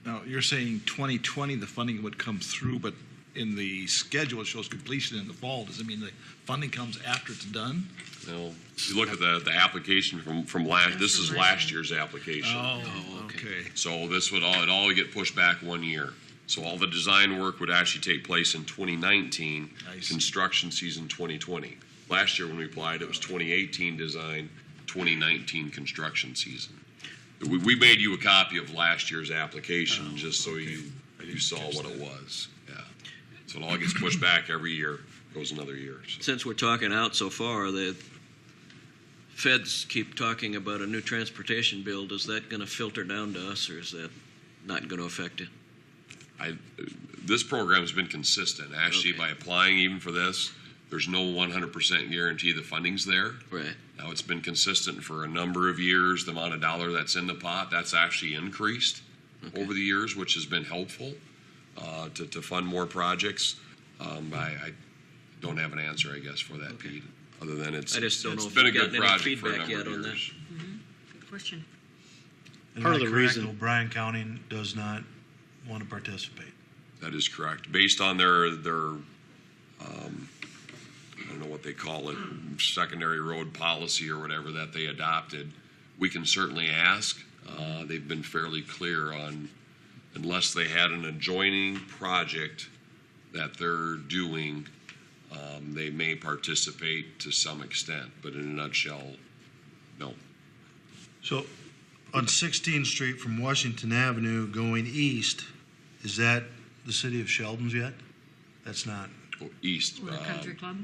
Speaker 4: Now, you're saying 2020, the funding would come through, but in the schedule, it shows completion in the fall. Does it mean the funding comes after it's done?
Speaker 6: No, if you look at the application from last, this is last year's application.
Speaker 4: Oh, okay.
Speaker 6: So this would all get pushed back 1 year. So all the design work would actually take place in 2019, construction season 2020. Last year when we applied, it was 2018 design, 2019 construction season. We made you a copy of last year's application just so you saw what it was. Yeah. So it all gets pushed back every year, goes another year. So.
Speaker 1: Since we're talking out so far, the feds keep talking about a new transportation bill. Is that going to filter down to us, or is that not going to affect it?
Speaker 6: This program has been consistent. Actually, by applying even for this, there's no 100% guarantee the funding's there.
Speaker 1: Right.
Speaker 6: Now, it's been consistent for a number of years. The amount of dollar that's in the pot, that's actually increased over the years, which has been helpful to fund more projects. I don't have an answer, I guess, for that, Pete, other than it's
Speaker 1: I just don't know if
Speaker 6: been a
Speaker 1: you've
Speaker 6: good
Speaker 1: gotten any
Speaker 6: project for a
Speaker 1: feedback
Speaker 6: number
Speaker 1: yet
Speaker 6: of
Speaker 1: on that.
Speaker 6: years.
Speaker 2: Good question.
Speaker 13: Part of the reason-
Speaker 7: O'Brien County does not want to participate.
Speaker 6: That is correct. Based on their I don't know what they call it, secondary road policy or whatever that they adopted, we can certainly ask. They've been fairly clear on, unless they had an adjoining project that they're doing, they may participate to some extent, but in a nutshell, no.
Speaker 7: So on 16th Street from Washington Avenue going east, is that the city of Sheldon's yet? That's not.
Speaker 6: Go east.
Speaker 2: Or the country club?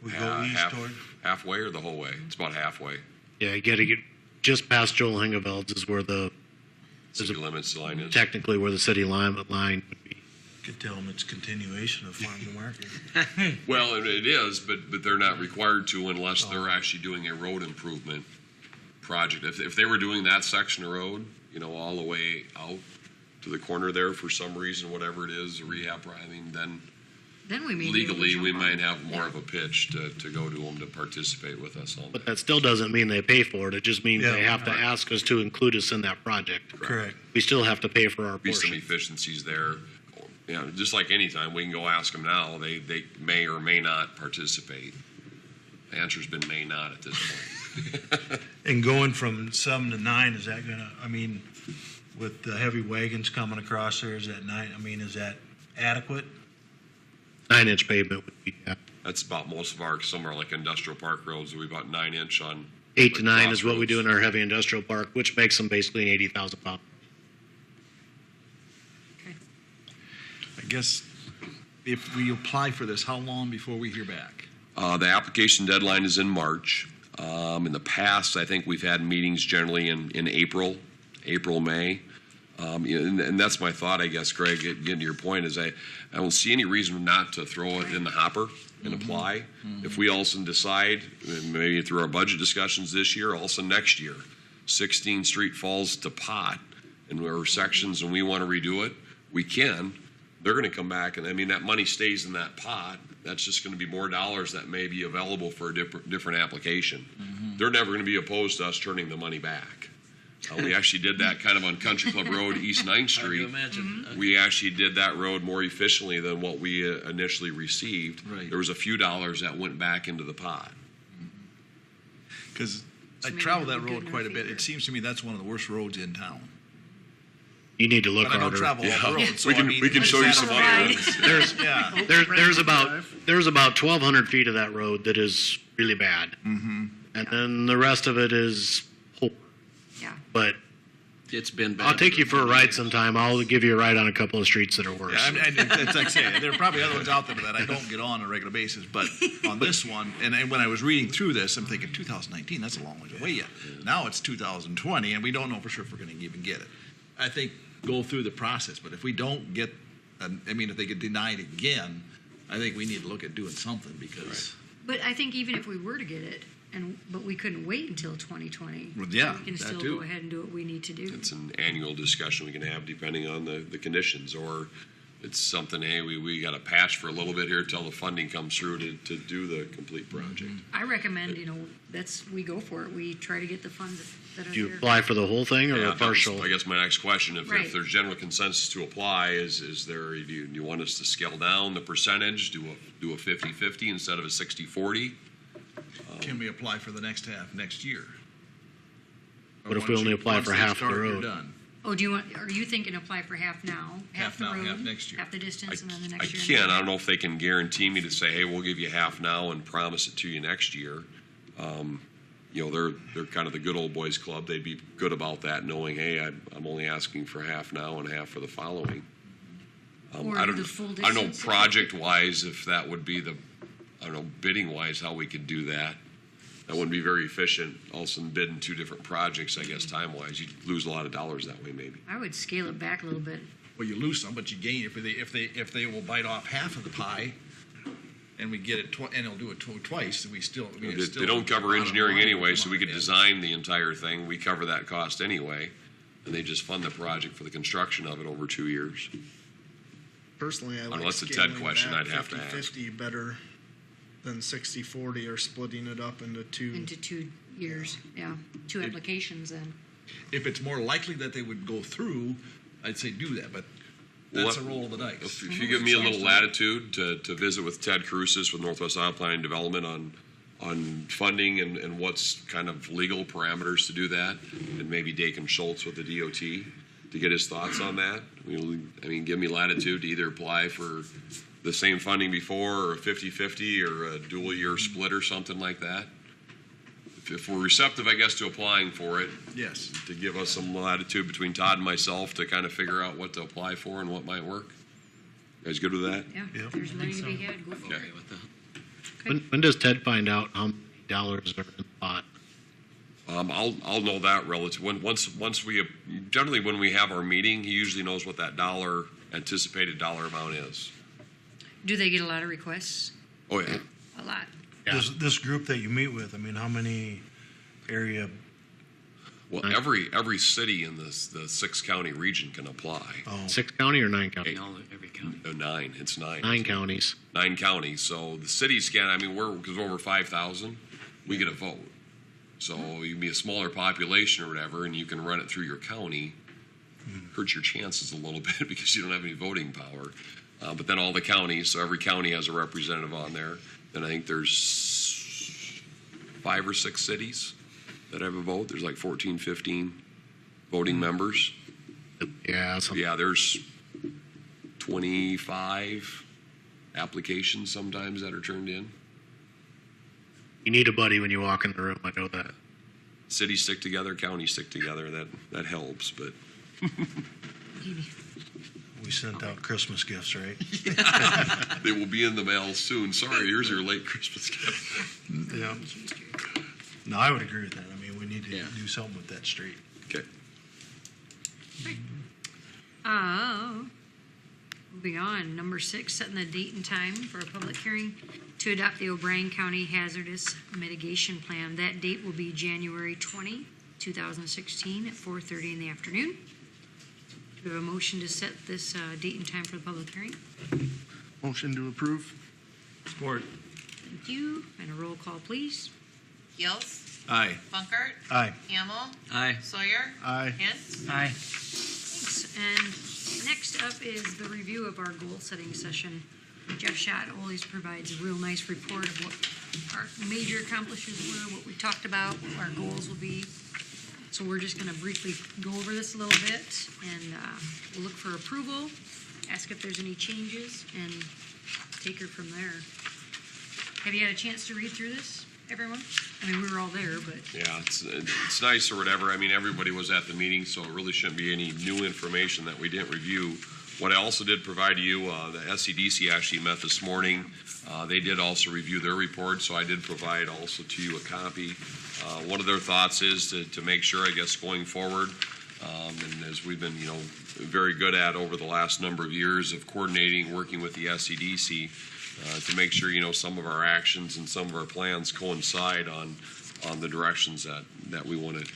Speaker 7: We go east toward?
Speaker 6: Halfway or the whole way? It's about halfway.
Speaker 13: Yeah, you got to get just past Joel Hingeveld's is where the
Speaker 6: City limits line is.
Speaker 13: technically where the city line would be.
Speaker 7: Could tell them it's continuation of farm to market.
Speaker 6: Well, it is, but they're not required to unless they're actually doing a road improvement project. If they were doing that section of road, all the way out to the corner there for some reason, whatever it is, a rehab, I mean, then
Speaker 2: we may be able to
Speaker 6: legally
Speaker 2: jump
Speaker 6: we
Speaker 2: on.
Speaker 6: might have more of a pitch to go to them to participate with us on
Speaker 13: But
Speaker 6: that.
Speaker 13: that still doesn't mean they pay for it. It just means
Speaker 7: Yeah.
Speaker 13: they have to ask us to include us in that project.
Speaker 7: Correct.
Speaker 13: We still have to pay for our
Speaker 6: Be some
Speaker 13: portion.
Speaker 6: efficiencies there. Just like any time, we can go ask them now. They may or may not participate. The answer's been may not at this point.
Speaker 7: And going from 7 to 9, is that with the heavy wagons coming across there, is that 9, is that adequate?
Speaker 13: 9-inch pavement would be,
Speaker 6: That's about most of our, some are like industrial park roads, we about 9-inch on.
Speaker 13: 8 to 9 is what we
Speaker 6: crossroads.
Speaker 13: do in our heavy industrial park, which makes them basically an 80,000 pound.
Speaker 4: I guess if we apply for this, how long before we hear back?
Speaker 6: The application deadline is in March. In the past, I think we've had meetings generally in April, May. And that's my thought, I guess, Greg, getting to your point, is I don't see any reason not to throw it in the hopper and apply. If we also decide, maybe through our budget discussions this year, also next year, 16th Street falls to pot and there are sections and we want to redo it, we can. They're going to come back and, that money stays in that pot. That's just going to be more dollars that may be available for a different application. They're never going to be opposed to us turning the money back. We actually did that kind of on Country Club Road, East 9th Street.
Speaker 1: Imagine.
Speaker 6: We actually did that road more efficiently than what we initially received.
Speaker 4: Right.
Speaker 6: There was a few dollars that went back into the pot.
Speaker 4: Because I
Speaker 2: maybe
Speaker 4: travel
Speaker 2: that
Speaker 4: that
Speaker 2: would be
Speaker 4: road
Speaker 2: good in
Speaker 4: quite
Speaker 2: our
Speaker 4: a bit.
Speaker 2: favor.
Speaker 4: It seems to me that's one of the worst roads in town.
Speaker 13: You need to look
Speaker 4: But I don't
Speaker 13: harder.
Speaker 4: travel all the roads, so
Speaker 6: We can-
Speaker 4: I mean,
Speaker 6: we can show you some
Speaker 4: that's-
Speaker 6: other roads.
Speaker 13: There's
Speaker 4: Yeah.
Speaker 13: there's about 1,200 feet of that road that is really bad, and then the rest of it is poor.
Speaker 2: Yeah.
Speaker 13: But
Speaker 1: It's been bad.
Speaker 13: I'll take you for a ride sometime. I'll give you a ride on a couple of streets that are worse.
Speaker 4: Yeah, that's like saying, there are probably other ones out there that I don't get on a regular basis, but on this one, and when I was reading through this, I'm thinking 2019, that's a long ways away yet. Now it's 2020, and we don't know for sure if we're going to even get it. I think go through the process, but if we don't get, if they get denied again, I think we need to look at doing something because.
Speaker 2: But I think even if we were to get it, but we couldn't wait until 2020.
Speaker 4: Well, yeah,
Speaker 2: we can
Speaker 4: that
Speaker 2: still
Speaker 4: too.
Speaker 2: go ahead and do what we need to do.
Speaker 6: It's an annual discussion we can have depending on the conditions, or it's something, hey, we got to patch for a little bit here till the funding comes through to do the complete project.
Speaker 2: I recommend, we go for it. We try to get the funds that are
Speaker 13: Do you
Speaker 2: there.
Speaker 13: apply for the whole thing or
Speaker 6: Yeah,
Speaker 13: a
Speaker 6: that was,
Speaker 13: partial?
Speaker 6: I guess my next question, if
Speaker 2: Right.
Speaker 6: there's general consensus to apply, is there, do you want us to scale down the percentage, do a 50-50 instead of a 60-40?
Speaker 4: Can we apply for the next half next year?
Speaker 13: What if we only apply for half the
Speaker 4: You're
Speaker 13: road?
Speaker 4: done.
Speaker 2: Oh, are you thinking apply for half now?
Speaker 4: Half
Speaker 2: the
Speaker 4: now,
Speaker 2: road,
Speaker 4: half next year.
Speaker 2: half the distance, and then the
Speaker 6: I
Speaker 2: next year?
Speaker 6: can't. I don't know if they can guarantee me to say, hey, we'll give you half now and promise it to you next year. They're kind of the good old boys club. They'd be good about that, knowing, hey, I'm only asking for half now and half for the following.
Speaker 2: Or
Speaker 6: I don't
Speaker 2: the full
Speaker 6: know
Speaker 2: distance.
Speaker 6: project-wise if that would be bidding-wise how we could do that. That wouldn't be very efficient. All of a sudden bidding two different projects, I guess, time-wise. You'd lose a lot of dollars that way, maybe.
Speaker 2: I would scale it back a little bit.
Speaker 4: Well, you lose some, but you gain if they will bite off half of the pie, and we get it and they'll do it twice. We still
Speaker 6: They don't cover engineering anyway, so we could design the entire thing. We cover that cost anyway, and they just fund the project for the construction of it over 2 years.
Speaker 14: Personally, I like
Speaker 6: Unless it's a
Speaker 14: scaling
Speaker 6: TED question,
Speaker 14: back
Speaker 6: I'd have to ask.
Speaker 14: 50-50 better than 60-40 or splitting it up into two.
Speaker 2: Into 2 years, yeah. Two applications then.
Speaker 4: If it's more likely that they would go through, I'd say do that, but that's a roll of the dice.
Speaker 6: If you give me a little latitude to visit with Ted Crucis with Northwest Iowa Planning and Development on funding and what's kind of legal parameters to do that, and maybe Dakin Schultz with the DOT to get his thoughts on that. Give me latitude to either apply for the same funding before or a 50-50 or a dual year split or something like that. If we're receptive, I guess, to applying for it,
Speaker 4: Yes.
Speaker 6: to give us some latitude between Todd and myself to kind of figure out what to apply for and what might work. You guys good with that?
Speaker 2: Yeah,
Speaker 7: Yep.
Speaker 2: if there's money to be had, go for it.
Speaker 6: Okay.
Speaker 13: When does Ted find out how many dollars are in the pot?
Speaker 6: I'll know that relative, once we, generally when we have our meeting, he usually knows what that anticipated dollar amount is.
Speaker 2: Do they get a lot of requests?
Speaker 6: Oh, yeah.
Speaker 2: A lot.
Speaker 7: This group that you meet with, I mean, how many area?
Speaker 6: Well, every city in the 6-county region can apply.
Speaker 7: Oh,
Speaker 13: 6 county or 9 county?
Speaker 12: No, every county.
Speaker 6: 9, it's 9.
Speaker 13: 9 counties.
Speaker 6: 9 counties, so the cities can, I mean, because we're over 5,000, we get a vote. So you can be a smaller population or whatever, and you can run it through your county. Hurts your chances a little bit because you don't have any voting power. But then all the counties, so every county has a representative on there. Then I think there's 5 or 6 cities that have a vote. There's like 14, 15 voting members.
Speaker 13: Yeah.
Speaker 6: Yeah, there's 25 applications sometimes that are turned in.
Speaker 13: You need a buddy when you walk in the room. I know that.
Speaker 6: Cities stick together, counties stick together. That helps, but
Speaker 7: we sent out Christmas gifts, right?
Speaker 6: they will be in the mail soon. Sorry, here's your late Christmas gift.
Speaker 7: Yeah. No, I would agree with that. I mean, we need to do something with that street.
Speaker 6: Okay.
Speaker 2: Moving on, number 6, setting the date and time for a public hearing to adopt the O'Brien County Hazardous Mitigation Plan. That date will be January 20, 2016 at 4:30 in the afternoon. Do we have a motion to set this date and time for the public hearing?
Speaker 14: Motion to approve.
Speaker 5: Support.
Speaker 2: Thank you. And a roll call, please.
Speaker 3: Gills?
Speaker 5: Aye.
Speaker 3: Funkert?
Speaker 7: Aye.
Speaker 3: Hamel?
Speaker 1: Aye.
Speaker 3: Sawyer?
Speaker 14: Aye.
Speaker 3: Hint?
Speaker 8: Aye.
Speaker 2: Thanks. And next up is the review of our goal-setting session. Jeff Schott always provides a real nice report of what our major accomplishments were, what we talked about, what our goals will be. So we're just going to briefly go over this a little bit, and we'll look for approval, ask if there's any changes, and take her from there. Have you had a chance to read through this, everyone? I mean, we were all there, but...
Speaker 6: Yeah, it's nice or whatever. I mean, everybody was at the meeting, so it really shouldn't be any new information that we didn't review. What I also did provide to you, the SCDC actually met this morning. They did also review their report, so I did provide also to you a copy. One of their thoughts is to make sure, I guess, going forward, and as we've been, very good at over the last number of years of coordinating, working with the SCDC, to make sure, some of our actions and some of our plans coincide on the directions that we want to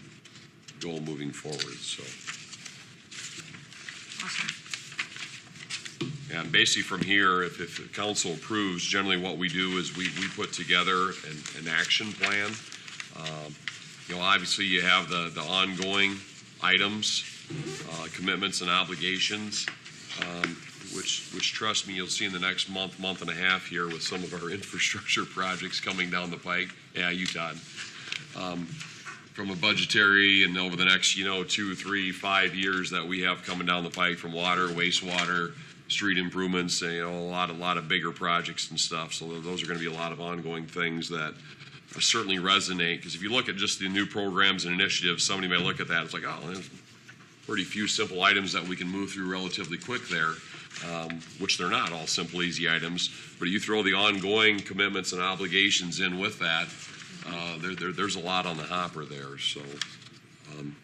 Speaker 6: go moving forward. So.
Speaker 2: Awesome.
Speaker 6: And basically from here, if the council approves, generally what we do is we put together an action plan. Obviously you have the ongoing items, commitments and obligations, which trust me, you'll see in the next month and a half here with some of our infrastructure projects coming down the pike. Yeah, you, Todd. From a budgetary and over the next, 2, 3, 5 years that we have coming down the pike from water, wastewater, street improvements, a lot of bigger projects and stuff. So those are going to be a lot of ongoing things that certainly resonate. Because if you look at just the new programs and initiatives, somebody may look at that. It's like, oh, there's pretty few simple items that we can move through relatively quick there, which they're not all simple, easy items. But you throw the ongoing commitments and obligations in with that, there's a lot on the hopper there. So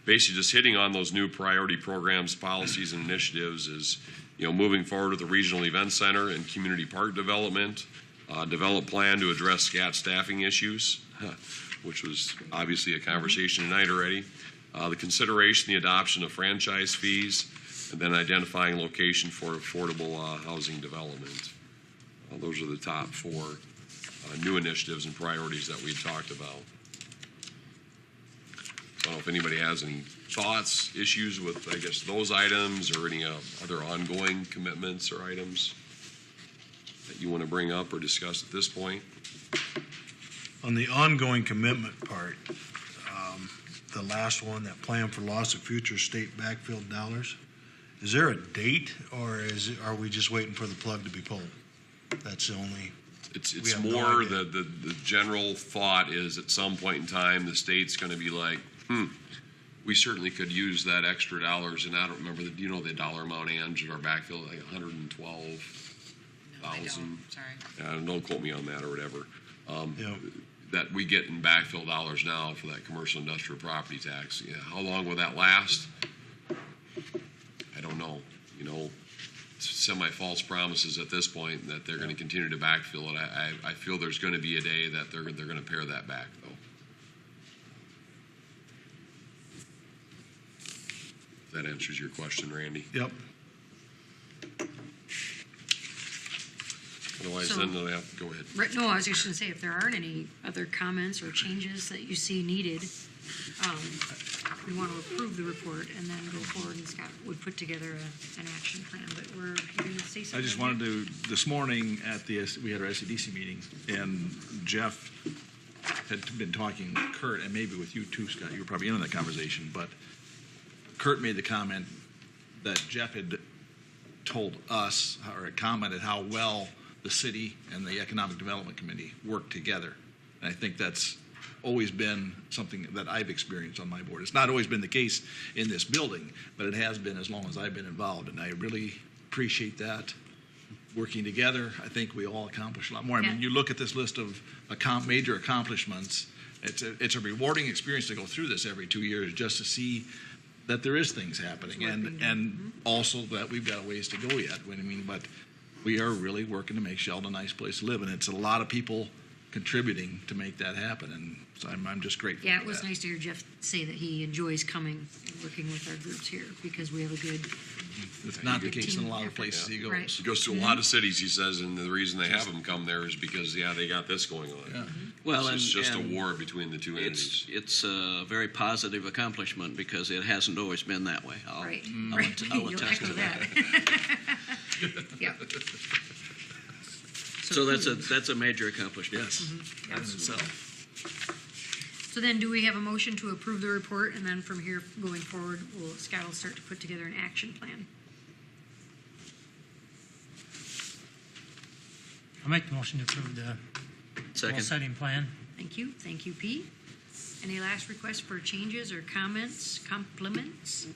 Speaker 6: basically just hitting on those new priority programs, policies, and initiatives is, moving forward with the Regional Event Center and Community Park Development, develop plan to address SCAT staffing issues, which was obviously a conversation tonight already, the consideration, the adoption of franchise fees, and then identifying location for affordable housing development. Those are the top 4 new initiatives and priorities that we talked about. I don't know if anybody has any thoughts, issues with, I guess, those items or any other ongoing commitments or items that you want to bring up or discuss at this point.
Speaker 7: On the ongoing commitment part, the last one, that plan for loss of future state backfill dollars, is there a date or are we just waiting for the plug to be pulled? That's the only...
Speaker 6: It's more the general thought is at some point in time the state's going to be like, we certainly could use that extra dollars, and I don't remember the dollar amount, Ange, at our backfill, like 112,000.
Speaker 3: Sorry.
Speaker 6: Don't quote me on that or whatever. that we get in backfill dollars now for that commercial industrial property tax. Yeah, how long will that last? I don't know. You know, semi-false promises at this point that they're going to continue to backfill it. I feel there's going to be a day that they're going to pare that back, though. If that answers your question, Randy.
Speaker 4: Yep.
Speaker 6: Otherwise,
Speaker 2: So-
Speaker 6: then they'll have to go ahead.
Speaker 2: Right, no, I was just going to say, if there aren't any other comments or changes that you see needed, we want to approve the report and then go forward, and Scott would put together an action plan, but you're going to say something?
Speaker 4: I just wanted to, this morning we had our SEDC meeting, and Jeff had been talking with Kurt, and maybe with you too, Scott, you were probably in on that conversation, but Kurt made the comment that Jeff had told us, or had commented how well the city and the Economic Development Committee work together. And I think that's always been something that I've experienced on my board. It's not always been the case in this building, but it has been as long as I've been involved, and I really appreciate that. Working together, I think we all accomplish a lot more. I mean, you look at this list of major accomplishments, it's a rewarding experience to go through this every 2 years just to see that there is things happening, and also that we've got a ways to go yet. But we are really working to make Sheldon a nice place to live, and it's a lot of people contributing to make that happen, and so I'm just grateful.
Speaker 2: Yeah,
Speaker 4: for
Speaker 2: it was
Speaker 4: that.
Speaker 2: nice to hear Jeff say that he enjoys coming and working with our groups here, because we have a good.
Speaker 4: It's not the case in a lot of places he goes.
Speaker 2: Right.
Speaker 6: He goes to a lot of cities, he says, and the reason they have him come there is because, they got this going on.
Speaker 4: Yeah.
Speaker 1: Well,
Speaker 6: It's just a
Speaker 1: and
Speaker 6: war between the two entities.
Speaker 1: it's a very positive accomplishment because it hasn't always been that way.
Speaker 2: Right.
Speaker 1: I'll
Speaker 2: You'll
Speaker 1: attest
Speaker 2: echo
Speaker 1: to that.
Speaker 2: Yeah.
Speaker 1: So that's a major accomplishment.
Speaker 4: Yes,
Speaker 2: Mm-hmm.
Speaker 4: in itself.
Speaker 2: So then, do we have a motion to approve the report, and then from here going forward, Scott will start to put together an action plan?
Speaker 8: I'll make the motion to approve the
Speaker 1: Second.
Speaker 8: goal-setting plan.
Speaker 2: Thank you, Pete. Any last requests for changes or comments, compliments?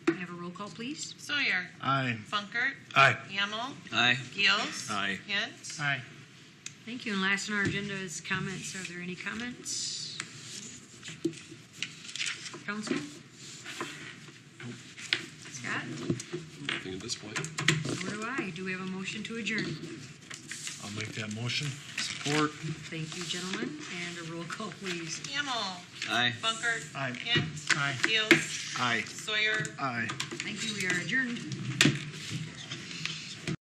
Speaker 2: Can I have a roll call, please?
Speaker 3: Sawyer.
Speaker 14: Aye.
Speaker 3: Funkert.
Speaker 7: Aye.
Speaker 3: Hamel.
Speaker 1: Aye.
Speaker 3: Gills.
Speaker 4: Aye.
Speaker 3: Hint.
Speaker 8: Aye.
Speaker 2: Thank you. And last on our agenda is comments. Are there any comments? Council? Scott?
Speaker 6: Nothing at this point.
Speaker 2: Nor do I. Do we have a motion to adjourn?
Speaker 7: I'll make that motion.
Speaker 14: Support.
Speaker 2: Thank you, gentlemen. And a roll call, please.
Speaker 3: Hamel.
Speaker 1: Aye.
Speaker 3: Funkert.
Speaker 14: Aye.
Speaker 3: Hint.
Speaker 8: Aye.
Speaker 3: Gills.
Speaker 4: Aye.
Speaker 3: Sawyer.
Speaker 14: Aye.
Speaker 2: Thank you. We are adjourned.